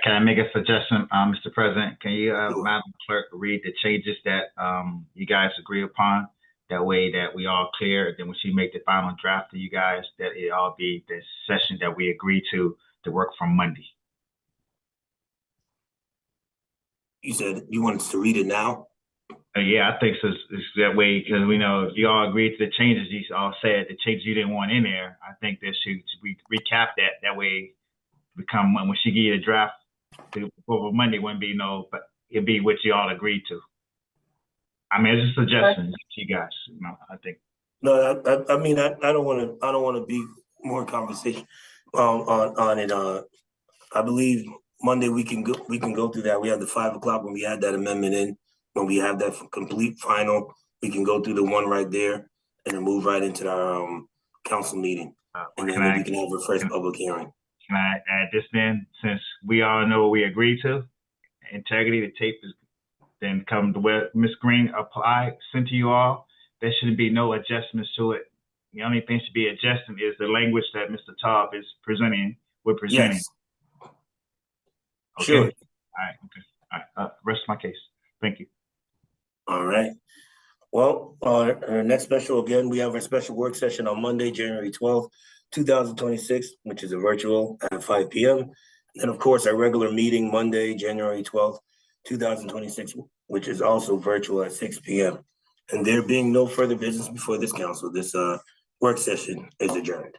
Can I make a suggestion, Mr. President? Can you, Madam Clerk, read the changes that you guys agree upon That way that we all clear. Then when she make the final draft to you guys, that it all be the session that we agree to work from Monday. You said you wanted to read it now? Yeah, I think so. It's that way because we know if you all agreed to the changes you all said, the changes you didn't want in there, I think that we recap that. That way, become when she give you the draft over Monday, wouldn't be no, but it'd be what you all agreed to. I mean, it's a suggestion to you guys. You know, I think. No, I mean, I don't want to be more conversation on it. I believe Monday we can go through that. We have the 5 o'clock when we add that amendment in. When we have that complete final, we can go through the one right there and then move right into our council meeting. And then we can have our first public hearing. Can I add this then? Since we all know what we agreed to, integrity, the tape is then come to where Ms. Green applied, sent to you all. There shouldn't be no adjustments to it. The only thing should be adjusting is the language that Mr. Taub is presenting. We're presenting. Yes. Okay. Sure. All right. Okay. All right. Rest of my case. Thank you. All right. Well, our next special, again, we have our special work session on Monday, January 12th, 2026, which is a virtual at 5 p.m. And of course, our regular meeting Monday, January 12th, 2026, which is also virtual at 6 p.m. And there being no further business before this council, this work session is adjourned.